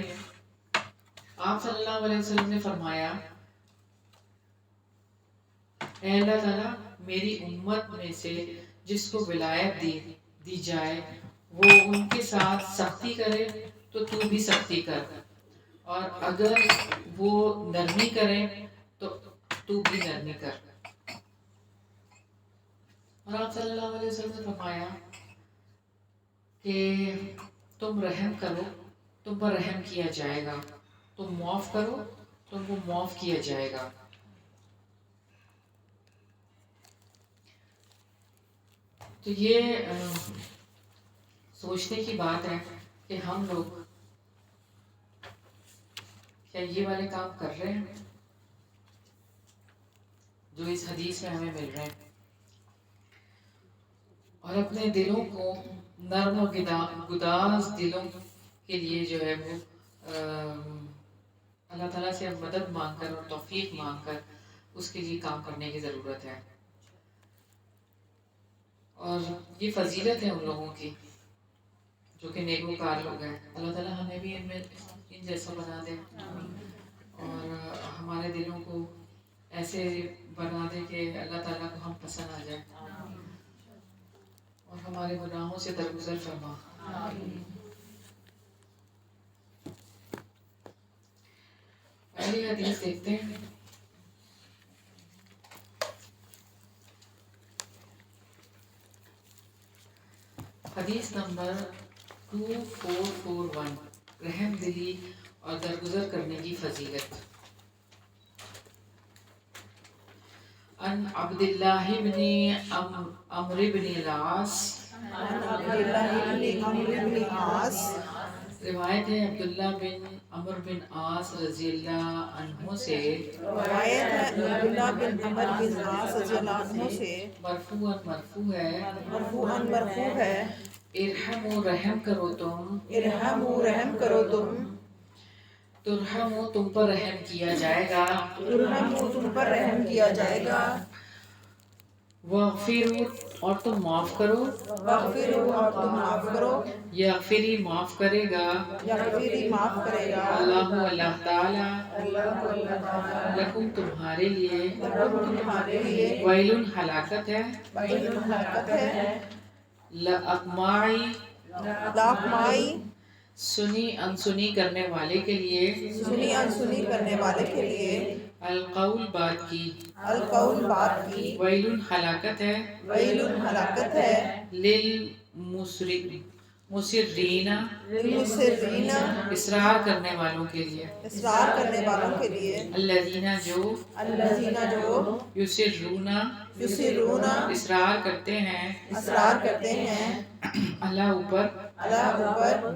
آپ صلی اللہ علیہ وسلم نے فرمایا، اے اللہ تعالیٰ میری امت میں سے جس کو ولایت دی جائے وہ ان کے ساتھ سختی کرے تو تو بھی سختی کر، اور اگر وہ نرمی کرے تو تو بھی نرمی کر۔ اور آپ صلی اللہ علیہ وسلم نے فرمایا کہ تم رحم کرو تم پر رحم کیا جائے گا، تم معاف کرو تم کو معاف کیا جائے گا۔ تو یہ سوچنے کی بات ہے کہ ہم لوگ کیا یہ والے کام کر رہے ہیں جو اس حدیث میں ہمیں مل رہے ہیں، اور اپنے دلوں کو نرم و گداز دلوں کے لیے جو ہے وہ اللہ تعالیٰ سے مدد مانگ کر اور توفیق مانگ کر اس کے لیے کام کرنے کی ضرورت ہے۔ اور یہ فضیلت ہے ان لوگوں کی جو کہ نیکوکار لوگ ہیں۔ اللہ تعالیٰ ہمیں بھی ان جیسا بنا دے، اور ہمارے دلوں کو ایسے بنا دے کہ اللہ تعالیٰ کو ہم پسند آ جائیں، اور ہمارے گناہوں سے درگزر فرما۔ پہلی حدیث دیکھتے ہیں۔ حدیث نمبر 2441، رحم دلی اور درگزر کرنے کی فضیلت۔ عن عبداللہ بن عمرو بن العاص، روایت ہے عبداللہ بن عمرو بن عاص رضی اللہ عنہ سے، مرفوع ہے، ارحموا رحم کرو تم، ترحموا تم پر رحم کیا جائے گا، واغفروا اور تم معاف کرو، یغفری معاف کرے گا، اللہ تعالی لکم تمہارے لیے، ویل ہلاکت ہے، لاقماعی سنی انسنی کرنے والے کے لیے، القول بات کی، ویل ہلاکت ہے، مصرین اصرار کرنے والوں کے لیے، الذین جو یسرون اصرار کرتے ہیں، اللہ اوپر،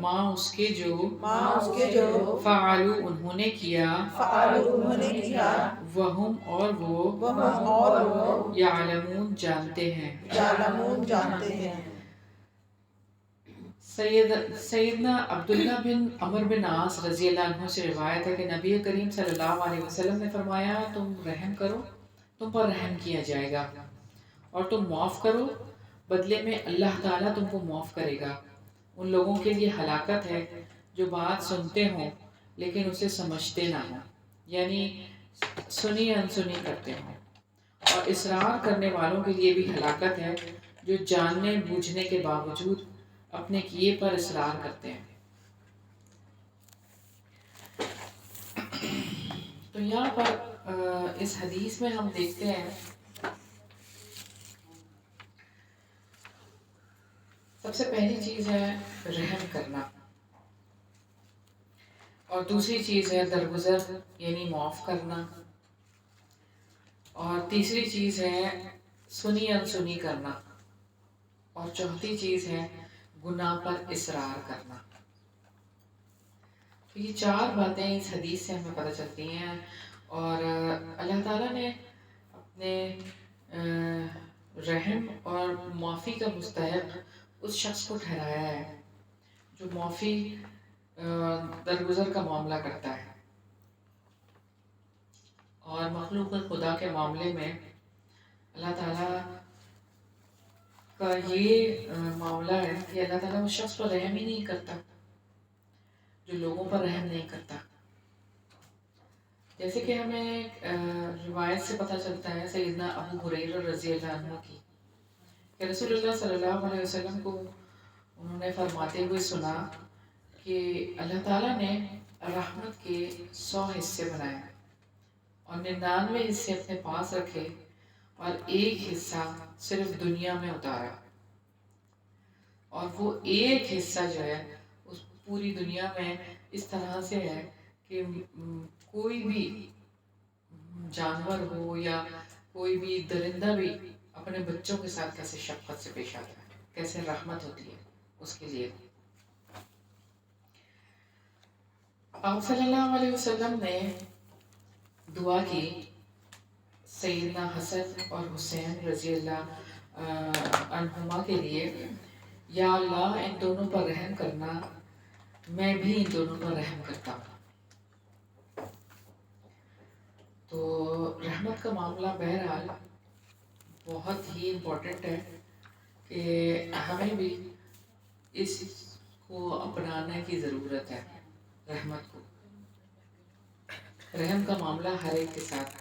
ما اس کے جو فعلوا انہوں نے کیا، وہم اور وہ یعلمون جانتے ہیں۔ سیدنا عبداللہ بن عمرو بن عاص رضی اللہ عنہ سے روایت ہے کہ نبی کریم صلی اللہ علیہ وسلم نے فرمایا، تم رحم کرو تم پر رحم کیا جائے گا، اور تم معاف کرو بدلے میں اللہ تعالیٰ تم کو معاف کرے گا۔ ان لوگوں کے لیے ہلاکت ہے جو بات سنتے ہوں لیکن اسے سمجھتے نہ ہوں، یعنی سنی انسنی کرتے ہوں، اور اصرار کرنے والوں کے لیے بھی ہلاکت ہے جو جاننے بوجھنے کے باوجود اپنے کیے پر اصرار کرتے ہیں۔ تو یہاں پر اس حدیث میں ہم دیکھتے ہیں سب سے پہلی چیز ہے رحم کرنا، اور دوسری چیز ہے درگزر یعنی معاف کرنا، اور تیسری چیز ہے سنی انسنی کرنا، اور چوتھی چیز ہے گناہ پر اصرار کرنا۔ تو یہ 4 باتیں اس حدیث سے ہمیں پتہ چلتی ہیں، اور اللہ تعالیٰ نے اپنے رحم اور معافی کا مستحق اس شخص کو ٹھہرایا ہے جو معافی درگزر کا معاملہ کرتا ہے، اور مخلوق خدا کے معاملے میں اللہ تعالیٰ کا یہ معاملہ ہے کہ اللہ تعالیٰ اس شخص پر رحم ہی نہیں کرتا جو لوگوں پر رحم نہیں کرتا۔ جیسے کہ ہمیں روایت سے پتہ چلتا ہے سیدنا ابو ہریرہ رضی اللہ عنہ کی، کہ رسول اللہ صلی اللہ علیہ وسلم کو انہوں نے فرماتے ہوئے سنا کہ اللہ تعالیٰ نے رحمت کے 100 حصے بنائے اور 99 حصے اپنے پاس رکھے اور ایک حصہ صرف دنیا میں اتارا، اور وہ ایک حصہ جو ہے اس پوری دنیا میں اس طرح سے ہے کہ کوئی بھی جانور ہو یا کوئی بھی درندہ بھی اپنے بچوں کے ساتھ کیسے شفقت سے پیش آتا ہے، کیسے رحمت ہوتی ہے اس کے لیے۔ آپ صلی اللہ علیہ وسلم نے دعا کی سیدنا حسن اور حسین رضی اللہ عنہما کے لیے، یا اللہ ان دونوں پر رحم کرنا، میں بھی ان دونوں پر رحم کرتا ہوں۔ تو رحمت کا معاملہ بہرحال بہت ہی امپورٹنٹ ہے کہ ہمیں بھی اس کو اپنانے کی ضرورت ہے، رحمت کو، رحم کا معاملہ ہر ایک کے ساتھ۔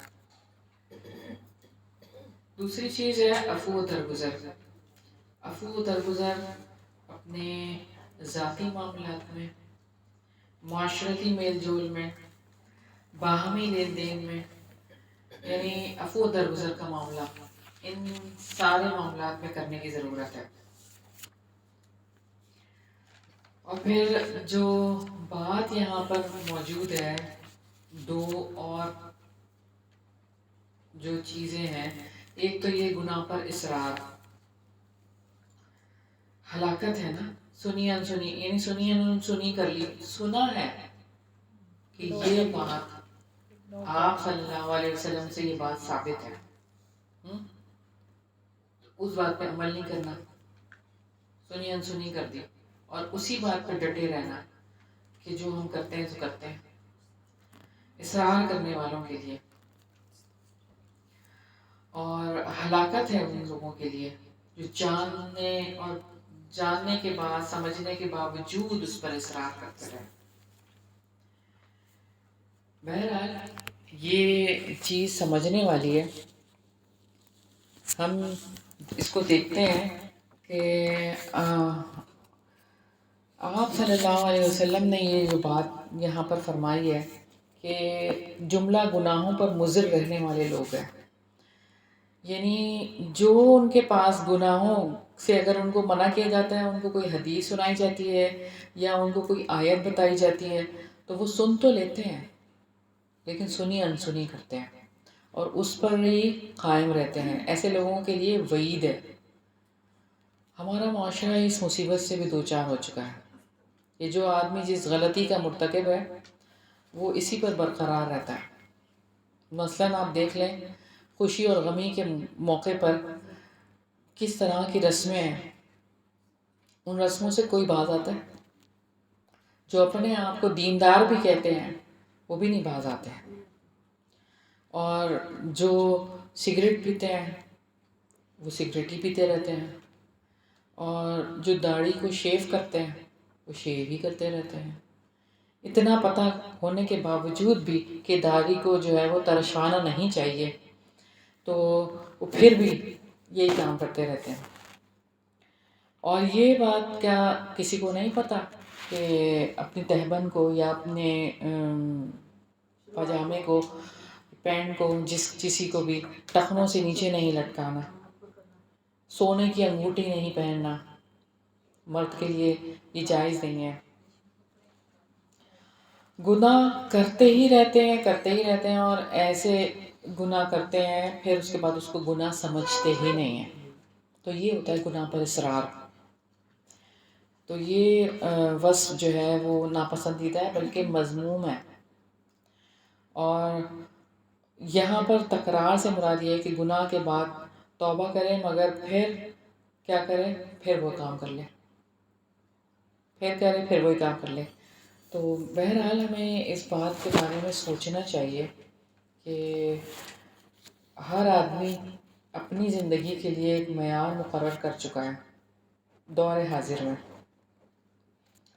دوسری چیز ہے عفو و درگزر۔ عفو و درگزر اپنے ذاتی معاملات میں، معاشرتی میل جول میں، باہمی لین دین میں، یعنی عفو و درگزر کا معاملہ، ان سارے معاملات میں کرنے کی ضرورت ہے۔ اور پھر جو بات یہاں پر موجود ہے، 2 اور جو چیزیں ہیں، ایک تو یہ گناہ پر اصرار، ہلاکت ہے نا، سنی انسنی، یعنی سنی انسنی کر لی، سنا ہے کہ یہ بات آپ صلی اللہ علیہ وسلم سے یہ بات ثابت ہے، اس بات پہ عمل نہیں کرنا، سنی انسنی کر دی، اور اسی بات پہ ڈٹے رہنا کہ جو ہم کرتے ہیں تو کرتے ہیں، اصرار کرنے والوں کے لیے۔ اور ہلاکت ہے ان لوگوں کے لیے جو جاننے کے بعد، سمجھنے کے باوجود اس پر اصرار کرتے رہے۔ بہرحال یہ چیز سمجھنے والی ہے۔ ہم اس کو دیکھتے ہیں کہ آپ صلی اللہ علیہ وسلم نے یہ جو بات یہاں پر فرمائی ہے کہ جملہ گناہوں پر مضر رہنے والے لوگ ہیں، یعنی جو ان کے پاس گناہوں سے اگر ان کو منع کیا جاتا ہے، ان کو کوئی حدیث سنائی جاتی ہے یا ان کو کوئی آیت بتائی جاتی ہے تو وہ سن تو لیتے ہیں لیکن سنی انسنی کرتے ہیں اور اس پر ہی قائم رہتے ہیں۔ ایسے لوگوں کے لیے وعید ہے۔ ہمارا معاشرہ اس مصیبت سے بھی دوچار ہو چکا ہے کہ جو آدمی جس غلطی کا مرتکب ہے وہ اسی پر برقرار رہتا ہے۔ مثلاً آپ دیکھ لیں خوشی اور غمی کے موقع پر کس طرح کی رسمیں ہیں، ان رسموں سے کوئی باز آتا ہے؟ جو اپنے آپ کو دیندار بھی کہتے ہیں وہ بھی نہیں باز آتے ہیں، اور جو سگریٹ پیتے ہیں وہ سگریٹ ہی پیتے رہتے ہیں، اور جو داڑھی کو شیو کرتے ہیں وہ شیو ہی کرتے رہتے ہیں۔ اتنا پتہ ہونے کے باوجود بھی کہ داڑھی کو جو ہے وہ ترشوانا نہیں چاہیے، تو وہ پھر بھی یہی کام کرتے رہتے ہیں۔ اور یہ بات کیا کسی کو نہیں پتہ کہ اپنی تہبند کو یا اپنے پاجامے کو، پینٹ کو، کسی کو بھی ٹخنوں سے نیچے نہیں لٹکانا، سونے کی انگوٹھی نہیں پہننا، مرد کے لیے یہ جائز نہیں ہے۔ گناہ کرتے ہی رہتے ہیں اور ایسے گناہ کرتے ہیں پھر اس کے بعد اس کو گناہ سمجھتے ہی نہیں ہیں، تو یہ ہوتا ہے گناہ پر اصرار۔ تو یہ وصف جو ہے وہ ناپسندیدہ ہے بلکہ مذموم ہے، اور یہاں پر تکرار سے مراد یہ ہے کہ گناہ کے بعد توبہ کرے مگر پھر کیا کرے، پھر وہ کام کر لے، پھر وہی کام کر لے۔ تو بہرحال ہمیں اس بات کے بارے میں سوچنا چاہیے کہ ہر آدمی اپنی زندگی کے لیے ایک معیار مقرر کر چکا ہے دور حاضر میں۔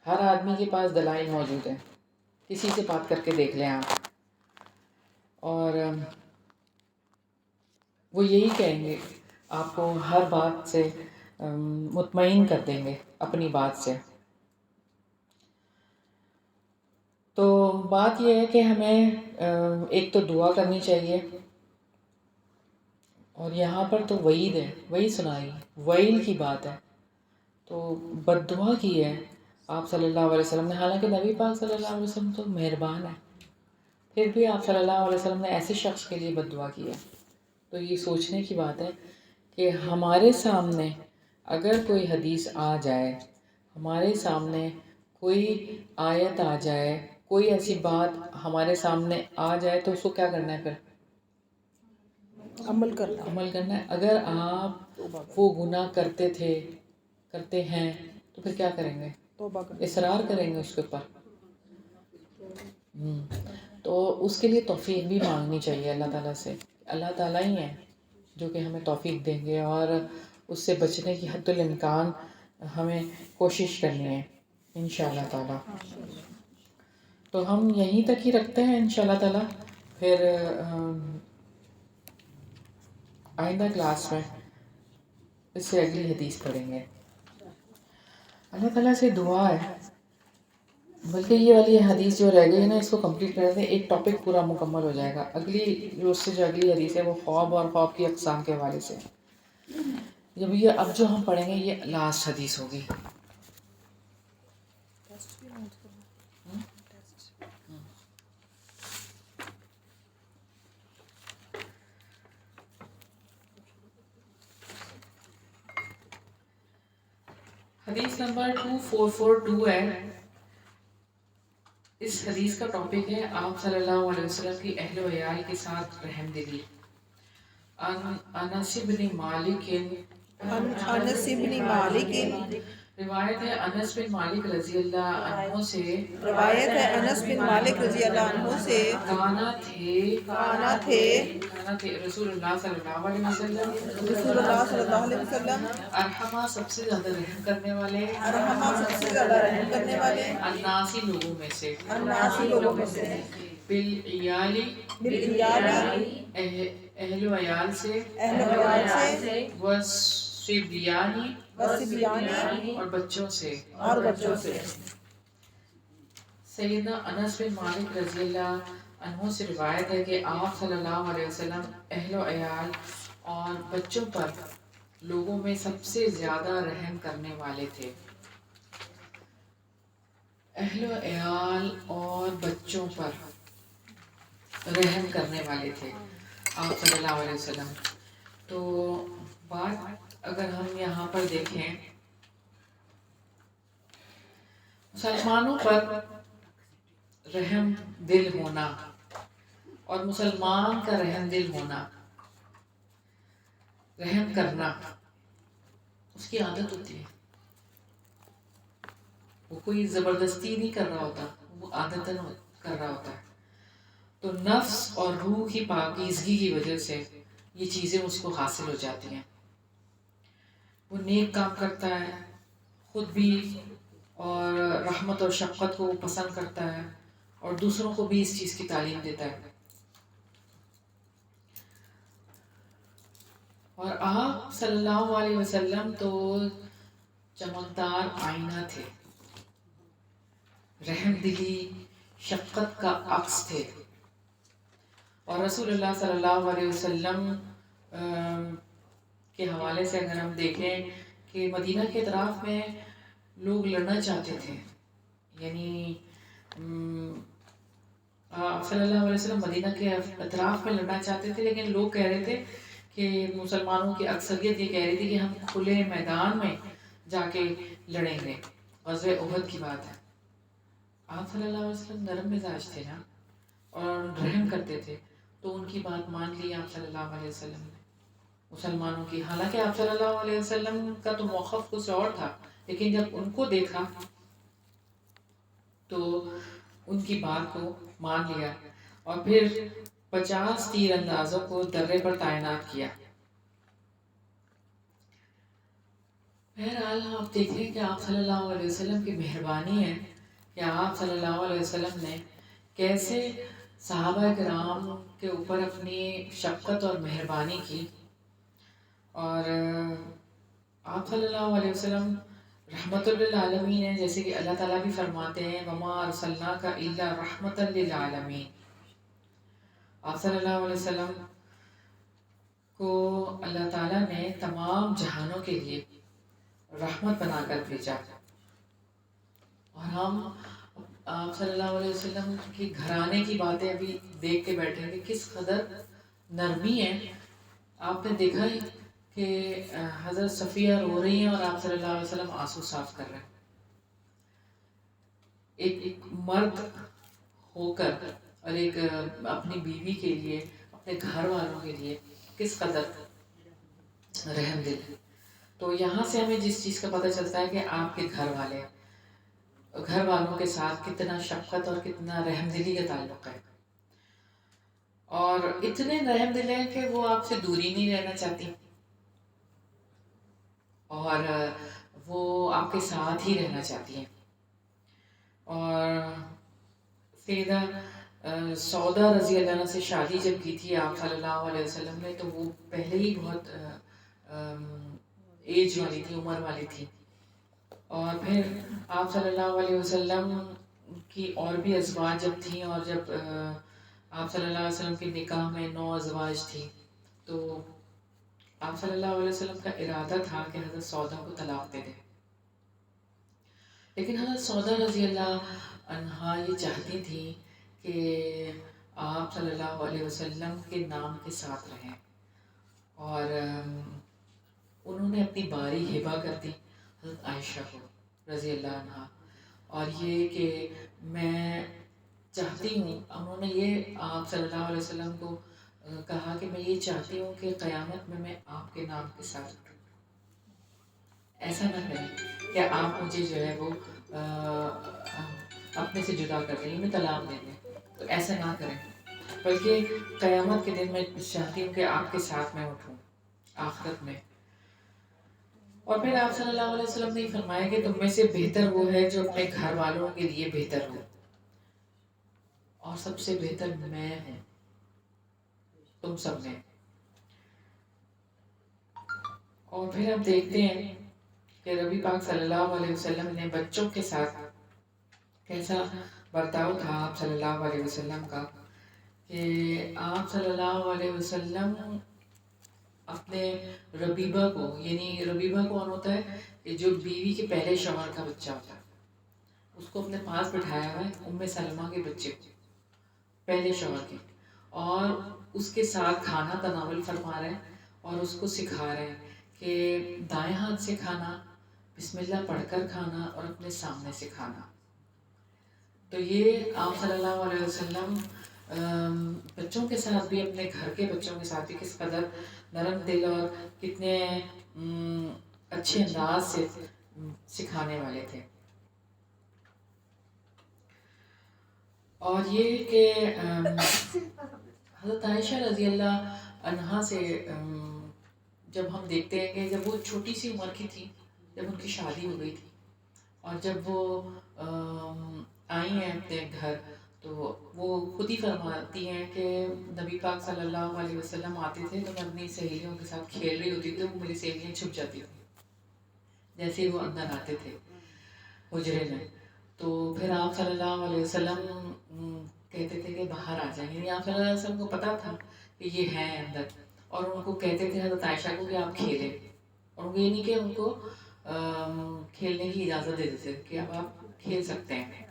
ہر آدمی کے پاس دلائل موجود ہیں، کسی سے بات کر کے دیکھ لیں آپ، اور وہ یہی کہیں گے، آپ کو ہر بات سے مطمئن کر دیں گے اپنی بات سے۔ تو بات یہ ہے کہ ہمیں ایک تو دعا کرنی چاہیے، اور یہاں پر تو وعید ہے، وہی سنائی ویل کی بات ہے، تو بد دعا کی ہے آپ صلی اللہ علیہ وسلم نے، حالانکہ نبی پاک صلی اللہ علیہ وسلم تو مہربان ہے، پھر بھی آپ صلی اللہ علیہ وسلم نے ایسے شخص کے لیے بد دعا کی ہے۔ تو یہ سوچنے کی بات ہے کہ ہمارے سامنے اگر کوئی حدیث آ جائے، ہمارے سامنے کوئی آیت آ جائے، کوئی ایسی بات ہمارے سامنے آ جائے تو اس کو کیا کرنا ہے؟ پھر عمل کرنا ہے۔ اگر آپ وہ گناہ کرتے ہیں تو پھر کیا کریں گے؟ اصرار کریں گے اس کے اوپر۔ تو اس کے لیے توفیق بھی مانگنی چاہیے اللہ تعالیٰ سے، اللہ تعالیٰ ہی ہیں جو کہ ہمیں توفیق دیں گے، اور اس سے بچنے کی حد الامکان ہمیں کوشش کرنی ہے انشاءاللہ تعالیٰ۔ تو ہم یہیں تک ہی رکھتے ہیں انشاءاللہ تعالیٰ، پھر آئندہ کلاس میں اس سے اگلی حدیث پڑھیں گے۔ اللہ تعالیٰ سے دعا ہے، بلکہ یہ والی حدیث جو رہ گئی ہے نا، اس کو کمپلیٹ کر دیں، ایک ٹاپک پورا مکمل ہو جائے گا۔ اس سے جو اگلی حدیث ہے وہ خواب اور خواب کی اقسام کے حوالے سے، جب یہ اب جو ہم پڑھیں گے یہ لاسٹ حدیث ہوگی۔ حدیث نمبر 2442 ہے۔ اس حدیث کا ٹاپک ہے آپ صلی اللہ علیہ وسلم کی اہل و عیال کے ساتھ رحم دلی۔ انس بن مالک روایت ہے انس بن مالک رضی اللہ عنہ سے، کانا تھے رسول اللہ صلی اللہ علیہ وسلم ارحمہ سب سے زیادہ رحم کرنے والے، الناسی لوگوں میں سے، بالعیالی اہل و عیال سے، والصبیانی اور بچوں سے۔ سیدنا انس بن مالک رضی اللہ عنہ سے روایت ہے کہ آپ صلی اللہ علیہ وسلم اہل و عیال اور بچوں پر لوگوں میں سب سے زیادہ رحم کرنے والے تھے۔ اہل و عیال اور بچوں پر رحم کرنے والے تھے آپ صلی اللہ علیہ وسلم۔ تو بات اگر ہم یہاں پر دیکھیں، مسلمانوں پر رحم دل ہونا اور مسلمان کا رحم دل ہونا، رحم کرنا، اس کی عادت ہوتی ہے، وہ کوئی زبردستی نہیں کر رہا ہوتا، وہ عادتاً کر رہا ہوتا ہے۔ تو نفس اور روح کی پاکیزگی کی وجہ سے یہ چیزیں اس کو حاصل ہو جاتی ہیں، وہ نیک کام کرتا ہے خود بھی، اور رحمت اور شفقت کو پسند کرتا ہے، اور دوسروں کو بھی اس چیز کی تعلیم دیتا ہے۔ اور آپ صلی اللہ علیہ وسلم تو چمکدار آئینہ تھے، رحم دلی شفقت کا عکس تھے، اور رسول اللہ صلی اللہ علیہ وسلم کے حوالے سے اگر ہم دیکھیں کہ مدینہ کے اطراف میں لوگ لڑنا چاہتے تھے، یعنی آپ صلی اللہ علیہ وسلم مدینہ کے اطراف میں لڑنا چاہتے تھے، لیکن لوگ کہہ رہے تھے کہ مسلمانوں کی اکثریت یہ کہہ رہی تھی کہ ہم کھلے میدان میں جا کے لڑیں گے۔ غزوہ احد کی بات ہے۔ آپ صلی اللہ علیہ وسلم نرم مزاج تھے نا، اور رحم کرتے تھے، تو ان کی بات مان لی آپ صلی اللہ علیہ وسلم نے مسلمانوں کی۔ حالانکہ آپ صلی اللہ علیہ وسلم کا تو موقف کچھ اور تھا، لیکن جب ان کو دیکھا تو ان کی بات کو مان لیا، اور پھر 50 تیر اندازوں کو درے پر تعینات کیا۔ بہرحال آپ دیکھیں کہ آپ صلی اللہ علیہ وسلم کی مہربانی ہے کہ آپ صلی اللہ علیہ وسلم نے کیسے صحابہ کرام کے اوپر اپنی شفقت اور مہربانی کی، اور آپ صلی اللہ علیہ وسلم رحمت للعالمین ہے، جیسے کہ اللہ تعالیٰ بھی فرماتے ہیں وَمَا أَرْسَلْنَاكَ إِلَّا رَحْمَةً لِلْعَالَمِينَ۔ آپ صلی اللہ علیہ وسلم کو اللہ تعالیٰ نے تمام جہانوں کے لیے رحمت بنا کر بھیجا، اور ہم آپ صلی اللہ علیہ وسلم کی گھرانے کی باتیں ابھی دیکھ کے بیٹھے ہیں کہ کس قدر نرمی ہے۔ آپ نے دیکھا ہے کہ حضرت صفیہ رو رہی ہیں اور آپ صلی اللہ علیہ وسلم آنسو صاف کر رہے ہیں۔ ایک مرد ہو کر اور ایک اپنی بیوی کے لیے، اپنے گھر والوں کے لیے کس قدر رحم دل۔ تو یہاں سے ہمیں جس چیز کا پتہ چلتا ہے کہ آپ کے گھر والوں کے ساتھ کتنا شفقت اور کتنا رحم دلی کا تعلق ہے، اور اتنے رحم دل ہیں کہ وہ آپ سے دوری نہیں رہنا چاہتی، اور وہ آپ کے ساتھ ہی رہنا چاہتی ہیں۔ اور سیدہ سودا رضی اللہ عنہ سے شادی جب کی تھی آپ صلی اللہ علیہ وسلم نے، تو وہ پہلے ہی بہت ایج والی تھی، عمر والی تھی، اور پھر آپ صلی اللہ علیہ وسلم کی اور بھی ازواج جب تھیں، اور جب آپ صلی اللہ علیہ وسلم کے نکاح میں 9 ازواج تھیں، تو آپ صلی اللہ علیہ وسلم کا ارادہ تھا کہ حضرت سودا کو طلاق دے دیں، لیکن حضرت سودا رضی اللہ عنہا یہ چاہتی تھی کہ آپ صلی اللہ علیہ وسلم کے نام کے ساتھ رہیں، اور انہوں نے اپنی باری ہبہ کر دی حضرت عائشہ کو رضی اللہ عنہا، اور یہ کہ میں چاہتی ہوں، انہوں نے یہ آپ صلی اللہ علیہ وسلم کو کہا کہ میں یہ چاہتی ہوں کہ قیامت میں آپ کے نام کے ساتھ اٹھوں، ایسا نہ کریں کہ آپ مجھے جو ہے وہ اپنے سے جدا کر دیں، میں طلاق دے دیں، تو ایسا نہ کریں، بلکہ قیامت کے دن میں چاہتی ہوں کہ آپ کے ساتھ میں اٹھوں آخرت میں۔ اور پھر آپ صلی اللہ علیہ وسلم نے فرمایا کہ تم میں سے بہتر وہ ہے جو اپنے گھر والوں کے لیے بہتر ہو، اور سب سے بہتر میں ہوں تم سب میں۔ اور پھر ہم دیکھتے ہیں کہ نبی پاک صلی اللہ علیہ وسلم نے بچوں کے ساتھ کیسا برتاؤ تھا آپ صلی اللہ علیہ وسلم کا، کہ آپ صلی اللہ علیہ وسلم اپنے ربیبہ کو، یعنی ربیبہ کون ہوتا ہے کہ جو بیوی کے پہلے شوہر کا بچہ ہوتا ہے، اس کو اپنے پاس بٹھایا ہوا ہے، ام سلمہ کے بچے کو، پہلے شوہر کے، اور اس کے ساتھ کھانا تناول فرما رہے ہیں، اور اس کو سکھا رہے ہیں کہ دائیں ہاتھ سے کھانا، بسم اللہ پڑھ کر کھانا، اور اپنے سامنے سے کھانا۔ تو یہ آپ صلی اللہ علیہ وسلم بچوں کے ساتھ بھی، اپنے گھر کے بچوں کے ساتھ بھی کس قدر نرم دل اور کتنے اچھے انداز سے سکھانے والے تھے۔ اور یہ کہ حضرت عائشہ رضی اللہ عنہا سے جب ہم دیکھتے ہیں کہ جب وہ چھوٹی سی عمر کی تھی، جب ان کی شادی ہو گئی تھی، اور جب وہ آئی ہیں اپنے گھر، تو وہ خود ہی فرماتی ہیں کہ نبی پاک صلی اللہ علیہ وسلم آتے تھے تو میں اپنی سہیلیوں کے ساتھ کھیل رہی ہوتی تھی، وہ میری سہیلیاں چھپ جاتی تھیں جیسے وہ اندر آتے تھے حجرے میں، تو پھر آپ صلی اللہ علیہ وسلم کہتے تھے کہ باہر آ جائیں، یعنی آپ صلی اللہ علیہ وسلم کو پتہ تھا کہ یہ ہیں اندر، اور ان کو کہتے تھے حضرت عائشہ کو کہ آپ کھیلیں، اور ان کو یہ نہیں کہ ان کو کھیلنے کی اجازت دے دیتے کہ اب آپ کھیل سکتے ہیں۔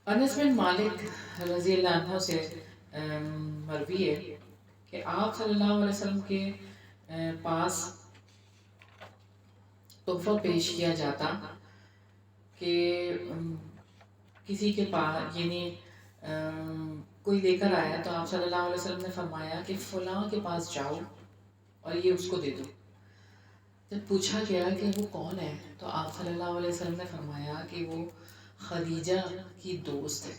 انس بن مالک رضی اللہ عنہ سے مروی ہے کہ آپ صلی اللہ علیہ وسلم کے پاس تحفہ پیش کیا جاتا کہ کسی کے پاس یعنی کوئی لے کر آیا تو آپ صلی اللہ علیہ وسلم نے فرمایا کہ فلاں کے پاس جاؤ اور یہ اس کو دے دو. جب پوچھا گیا کہ وہ کون ہے تو آپ صلی اللہ علیہ وسلم نے فرمایا کہ وہ خدیجہ کی دوست ہے.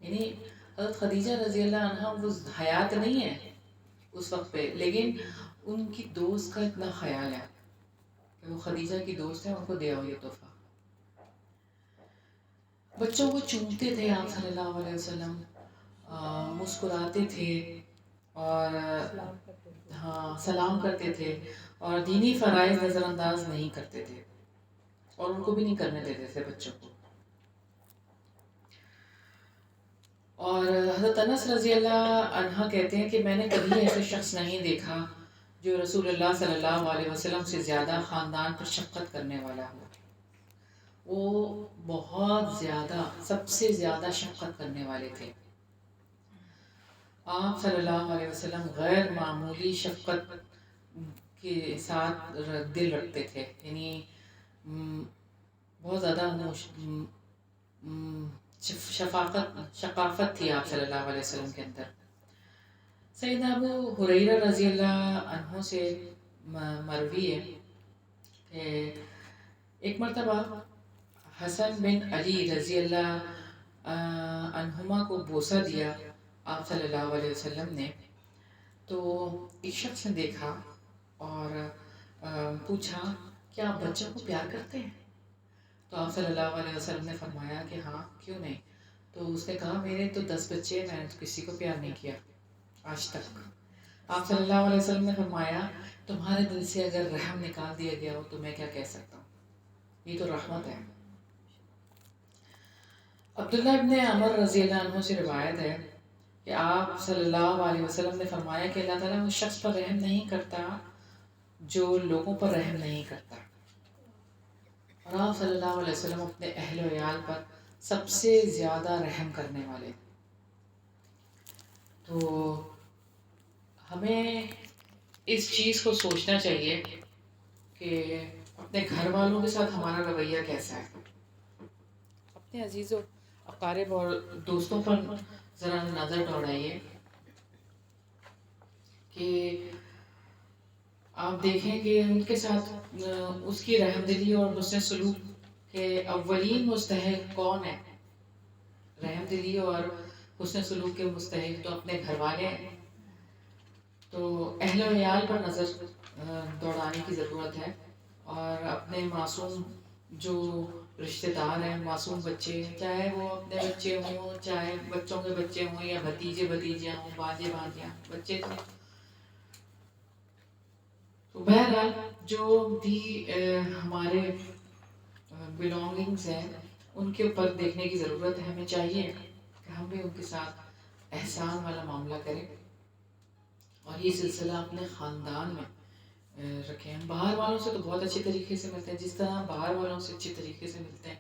یعنی حضرت خدیجہ رضی اللہ عنہ وہ حیات نہیں ہے اس وقت پہ، لیکن ان کی دوست کا اتنا خیال ہے کہ وہ خدیجہ کی دوست ہے، ان کو دے آؤ یہ تحفہ. بچوں کو چومتے تھے آپ صلی اللہ علیہ وسلم، مسکراتے تھے اور ہاں سلام کرتے تھے اور دینی فرائض نظر انداز نہیں کرتے تھے اور ان کو بھی نہیں کرنے دیتے تھے بچوں کو. اور حضرت انس رضی اللہ عنہ کہتے ہیں کہ میں نے کبھی ایسے شخص نہیں دیکھا جو رسول اللہ صلی اللہ علیہ وسلم سے زیادہ خاندان پر شفقت کرنے والا ہو. وہ بہت زیادہ، سب سے زیادہ شفقت کرنے والے تھے. آپ صلی اللہ علیہ وسلم غیر معمولی شفقت کے ساتھ دل رکھتے تھے، یعنی بہت زیادہ شفافت تھی آپ صلی اللہ علیہ وسلم کے اندر. سیدنا ابو ہریرہ رضی اللہ عنہ سے مروی ہے کہ ایک مرتبہ حسن بن علی رضی اللہ عنہما کو بوسہ دیا آپ صلی اللہ علیہ وسلم نے، تو ایک شخص نے دیکھا اور پوچھا کیا آپ بچوں کو پیار کرتے ہیں؟ تو آپ صلی اللہ علیہ وسلم نے فرمایا کہ ہاں کیوں نہیں. تو اس نے کہا میرے تو 10 بچے ہیں، میں نے تو کسی کو پیار نہیں کیا آج تک. آپ صلی اللہ علیہ وسلم نے فرمایا تمہارے دل سے اگر رحم نکال دیا گیا ہو تو میں کیا کہہ سکتا ہوں، یہ تو رحمت ہے. عبداللہ ابن عمر رضی اللہ عنہ سے روایت ہے کہ آپ صلی اللہ علیہ وسلم نے فرمایا کہ اللہ تعالیٰ اس شخص پر رحم نہیں کرتا جو لوگوں پر رحم نہیں کرتا. اور آپ صلی اللہ علیہ وسلم اپنے اہل و عیال پر سب سے زیادہ رحم کرنے والے. تو ہمیں اس چیز کو سوچنا چاہیے کہ اپنے گھر والوں کے ساتھ ہمارا رویہ کیسا ہے. اپنے عزیز و اقارب اور دوستوں پر ذرا نظر دوڑائیے کہ آپ دیکھیں کہ ان کے ساتھ اس کی رحم دلی اور حسن سلوک کے اولین مستحق کون ہے. رحم دلی اور حسن سلوک کے مستحق تو اپنے گھر والے ہیں. تو اہل و عیال پر نظر دوڑانے کی ضرورت ہے اور اپنے معصوم جو رشتہ دار ہیں، معصوم بچے، چاہے وہ اپنے بچے ہوں، چاہے بچوں کے بچے ہوں یا بھتیجے بھتیجیاں ہوں، بانجے بانجیاں، بچے تو بہرحال جو بھی ہمارے بلانگنگز ہیں ان کے اوپر دیکھنے کی ضرورت ہے. ہمیں چاہیے کہ ہم بھی ان کے ساتھ احسان والا معاملہ کریں اور یہ سلسلہ اپنے خاندان میں رکھیں. ہم باہر والوں سے تو بہت اچھے طریقے سے ملتے ہیں، جس طرح باہر والوں سے اچھے طریقے سے ملتے ہیں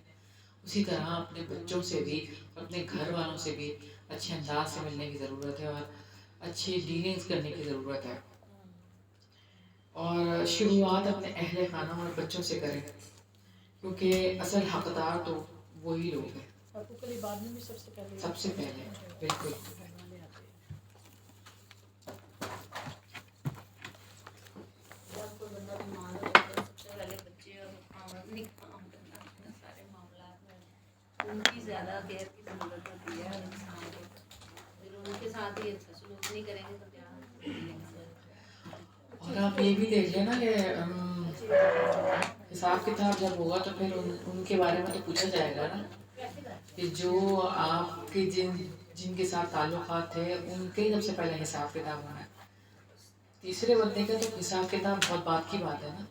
اسی طرح اپنے بچوں سے بھی اور اپنے گھر والوں سے بھی اچھے انداز سے ملنے کی ضرورت ہے اور اچھی ڈیلنگز کرنے کی ضرورت ہے. اور شروعات اپنے اہل خانہ اور بچوں سے کریں کیونکہ اصل حقدار تو وہی لوگ ہیں سب سے پہلے. بالکل. ان کی زیادہ کیئر کی ضرورت ہوتی ہے انسان کو. پھر ان کے ساتھ ہی اچھا سلوک نہیں کریں گے تو کیا. اور آپ یہ بھی دیکھیے نا کہ حساب کتاب جب ہوگا تو پھر ان کے بارے میں تو پوچھا جائے گا نا کہ جو آپ کے جن کے ساتھ تعلقات تھے ان کے ہی سب سے پہلے حساب کتاب ہونا ہے. تیسرے بندے کا تو حساب کتاب بہت بات کی بات ہے نا.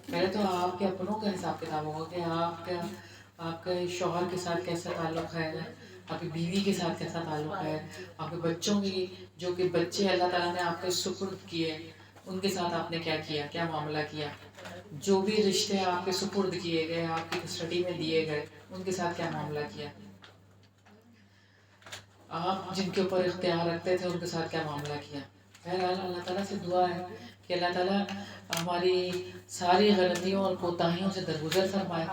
پہلے تو آپ کے اپنوں کا حساب کتاب ہوگا کہ آپ کے شوہر کے ساتھ کیسا تعلق ہے، آپ کی بیوی کے ساتھ کیسا تعلق ہے، آپ کے بچوں کی جو کہ بچے اللہ تعالیٰ نے آپ کے سپرد کیے ان کے ساتھ آپ نے کیا کیا، کیا معاملہ کیا. جو بھی رشتے آپ کے سپرد کیے گئے، آپ کی کسٹڈی میں دیے گئے ان کے ساتھ کیا معاملہ کیا. آپ جن کے اوپر اختیار رکھتے تھے ان کے ساتھ کیا معاملہ کیا. بہرحال اللہ تعالیٰ سے دعا ہے کہ اللہ تعالیٰ ہماری ساری غلطیوں اور کوتاہیوں سے درگزر فرمائے،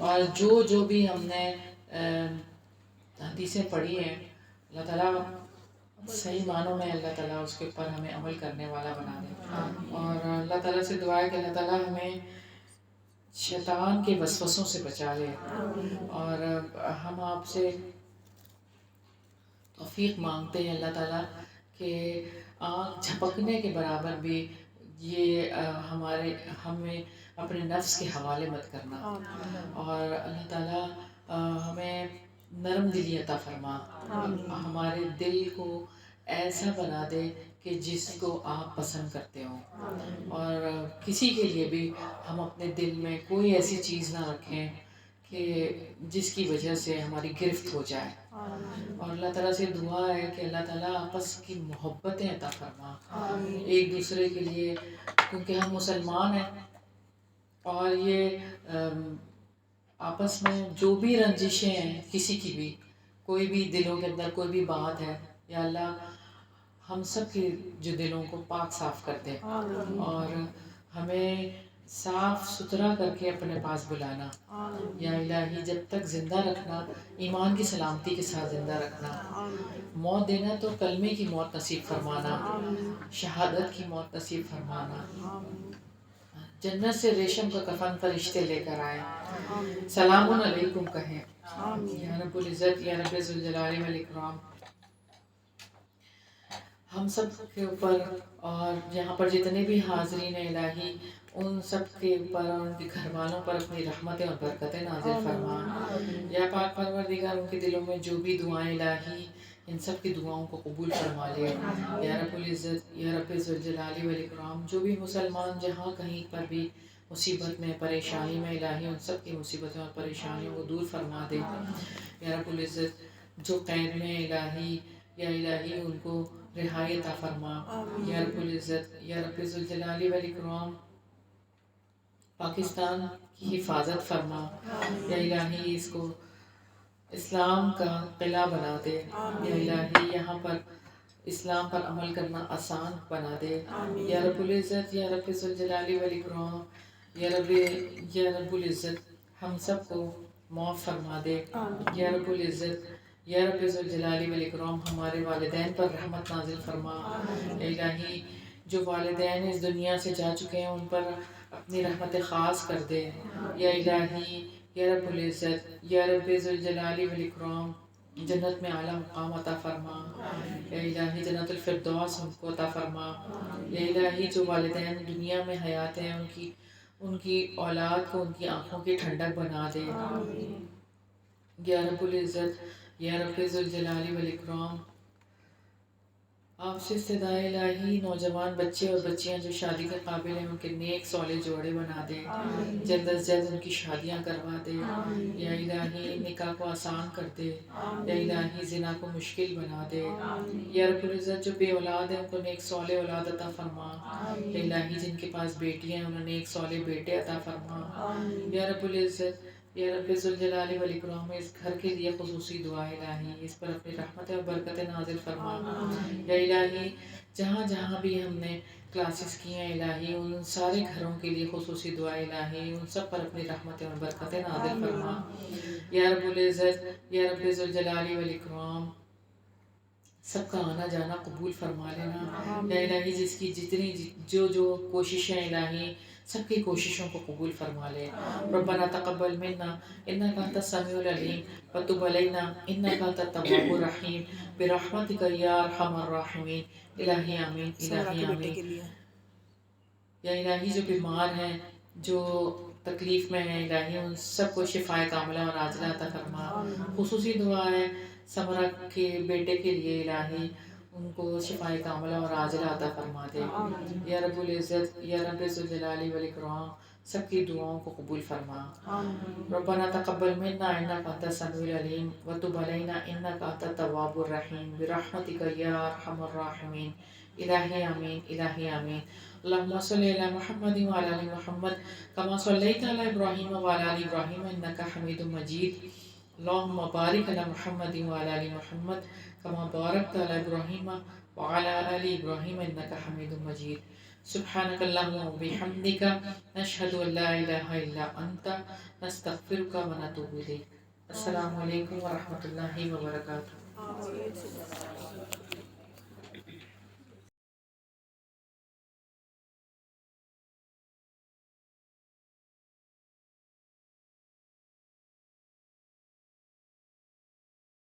اور جو بھی ہم نے حدیثیں پڑھی ہیں اللہ تعالیٰ صحیح معنوں میں اللہ تعالیٰ اس کے اوپر ہمیں عمل کرنے والا بنا دے. اور اللہ تعالیٰ سے دعا ہے کہ اللہ تعالیٰ ہمیں شیطان کے وسوسوں سے بچا لے. اور ہم آپ سے توفیق مانگتے ہیں اللہ تعالیٰ کہ آنکھ جھپکنے کے برابر بھی یہ ہمیں اپنے نفس کے حوالے مت کرنا. اور اللہ تعالیٰ ہمیں نرم دلی عطا فرما، ہمارے دل کو ایسا بنا دے کہ جس کو آپ پسند کرتے ہوں، اور کسی کے لیے بھی ہم اپنے دل میں کوئی ایسی چیز نہ رکھیں کہ جس کی وجہ سے ہماری گرفت ہو جائے. اور اللہ تعالیٰ سے دعا ہے کہ اللہ تعالیٰ آپس کی محبتیں عطا فرما ایک دوسرے کے لیے، کیونکہ ہم مسلمان ہیں. اور یہ آپس میں جو بھی رنجشیں ہیں، کسی کی بھی کوئی بھی دلوں کے اندر کوئی بھی بات ہے، یا اللہ ہم سب کے جو دلوں کو پاک صاف کر دے اور ہمیں صاف ستھرا کر کے اپنے پاس بلانا. یا الہی جب تک زندہ رکھنا، ایمان کی سلامتی کے ساتھ زندہ رکھنا. موت دینا تو کلمے کی موت نصیب فرمانا، شہادت کی موت نصیب فرمانا. جنت سے ریشم کا کفن فرشتے لے کر آئے، سلام علیکم کہیں. یا رب العزت، یا رب ذوالجلال والاکرام، ہم سب کے اوپر اور یہاں پر جتنے بھی حاضرین الہی ان سب کے اوپر اور ان کے گھر والوں پر اپنی رحمتیں اور برکتیں نازل فرما. یا پاک پروردگار ان کے دلوں میں جو بھی دعائیں الہی ان سب کی دعاؤں کو قبول فرما لے. یا رب العزت، یا رب ذوالجلال والاکرام، جو بھی مسلمان جہاں کہیں پر بھی مصیبت میں پریشانی میں الہی ان سب کی مصیبتوں اور پریشانیوں کو دور فرما دے. یا رب العزت جو قید میں الہی ان کو رہائی عطا فرما. یا رب العزت، یا رب ذوالجلال والاکرام پاکستان کی حفاظت فرما. یا الہی اس کو اسلام کا قلعہ بنا دے. یا الہی یہاں پر اسلام پر عمل کرنا آسان بنا دے. یا رب العزت، یا رب ذوالجلال والاکرام، یا رب العزت ہم سب کو معاف فرما دے. یا رب العزت، یا رب ذوالجلال والاکرام ہمارے والدین پر رحمت نازل فرما. یا الہی جو والدین اس دنیا سے جا چکے ہیں ان پر اپنی رحمت خاص کر دے. یا الہی، یا رب العزت، یا رب ذوالجلال والاکرام جنت میں اعلیٰ مقام عطا فرما. یا الہی جنت الفردوس ہم کو عطا فرما. یا الہی جو والدین دنیا میں حیات ہیں ان کی اولاد کو ان کی آنکھوں کی ٹھنڈک بنا دے. یا رب العزت، یا رب ذوالجلال والاکرام آپ سے استدعائے الہی نوجوان بچے اور بچیاں جو شادی کے قابل ہیں ان کے نیک صالح جوڑے بنا دے. جلد از جلد ان کی شادیاں کروا دے. یا الہی نکاح کو آسان کر دے. یا الہی زنا کو مشکل بنا دے. یا رب العزت جو بے اولاد ہیں ان کو نیک صالح اولاد عطا فرما. یا الہی جن کے پاس بیٹیاں ہیں انہیں نیک صالح بیٹے عطا فرما. یا رب العزت، یا رب ذوالجلال والاکرام اس گھر کے لیے خصوصی دعا الہی اس پر اپنی رحمتیں اور برکتیں نازل فرما. یا الہی جہاں جہاں بھی ہم نے کلاسز کی ہیں الہی ان سارے گھروں کے لیے خصوصی دعا الہی ان سب پر اپنی رحمتیں اور برکتیں نازل فرما. یا رب العزت، یا رب ذوالجلال والاکرام سب کا آنا جانا قبول فرما لینا. یا الہی جس کی جتنی جو کوششیں الہی سب کی کوششوں کو قبول فرما لے. ربنا تقبل منا انک انت السمیع العلیم وتب علینا انک انت التواب الرحیم برحمتک یا ارحم الراحمین. الہی آمین، الہی آمین. یا الہی جو بیمار ہیں جو تکلیف میں ہیں الہی ان سب کو شفائے کاملہ اور عاجلہ عطا فرما. خصوصی دعا ہے سمرہ کے بیٹے کے لیے الہی ان کو شفائے کاملہ اور عاجلہ عطا فرما دے. یا رب العزت، یا رب ذوالجلال والاکرام سب کی دعاؤں کو قبول فرما. ربنا تقبل منا انک انت السمیع العلیم وتب علینا انک انت التواب الرحیم برحمتک یا ارحم الراحمین. الہی آمین، الہی آمین. اللہم صلی علی محمد وعلی آل محمد کما صلیت علی ابراہیم وعلی آل ابراہیم انک حمید مجید. اللهم بارك على محمد وعلى آل محمد كما باركت على إبراهيم وعلى آل إبراهيم إنك حميد مجيد. سبحانك اللهم وبحمدك نشهد أن لا إله إلا أنت نستغفرك ونتوب إليك. السلام علیکم ورحمۃ اللہ وبرکاتہ.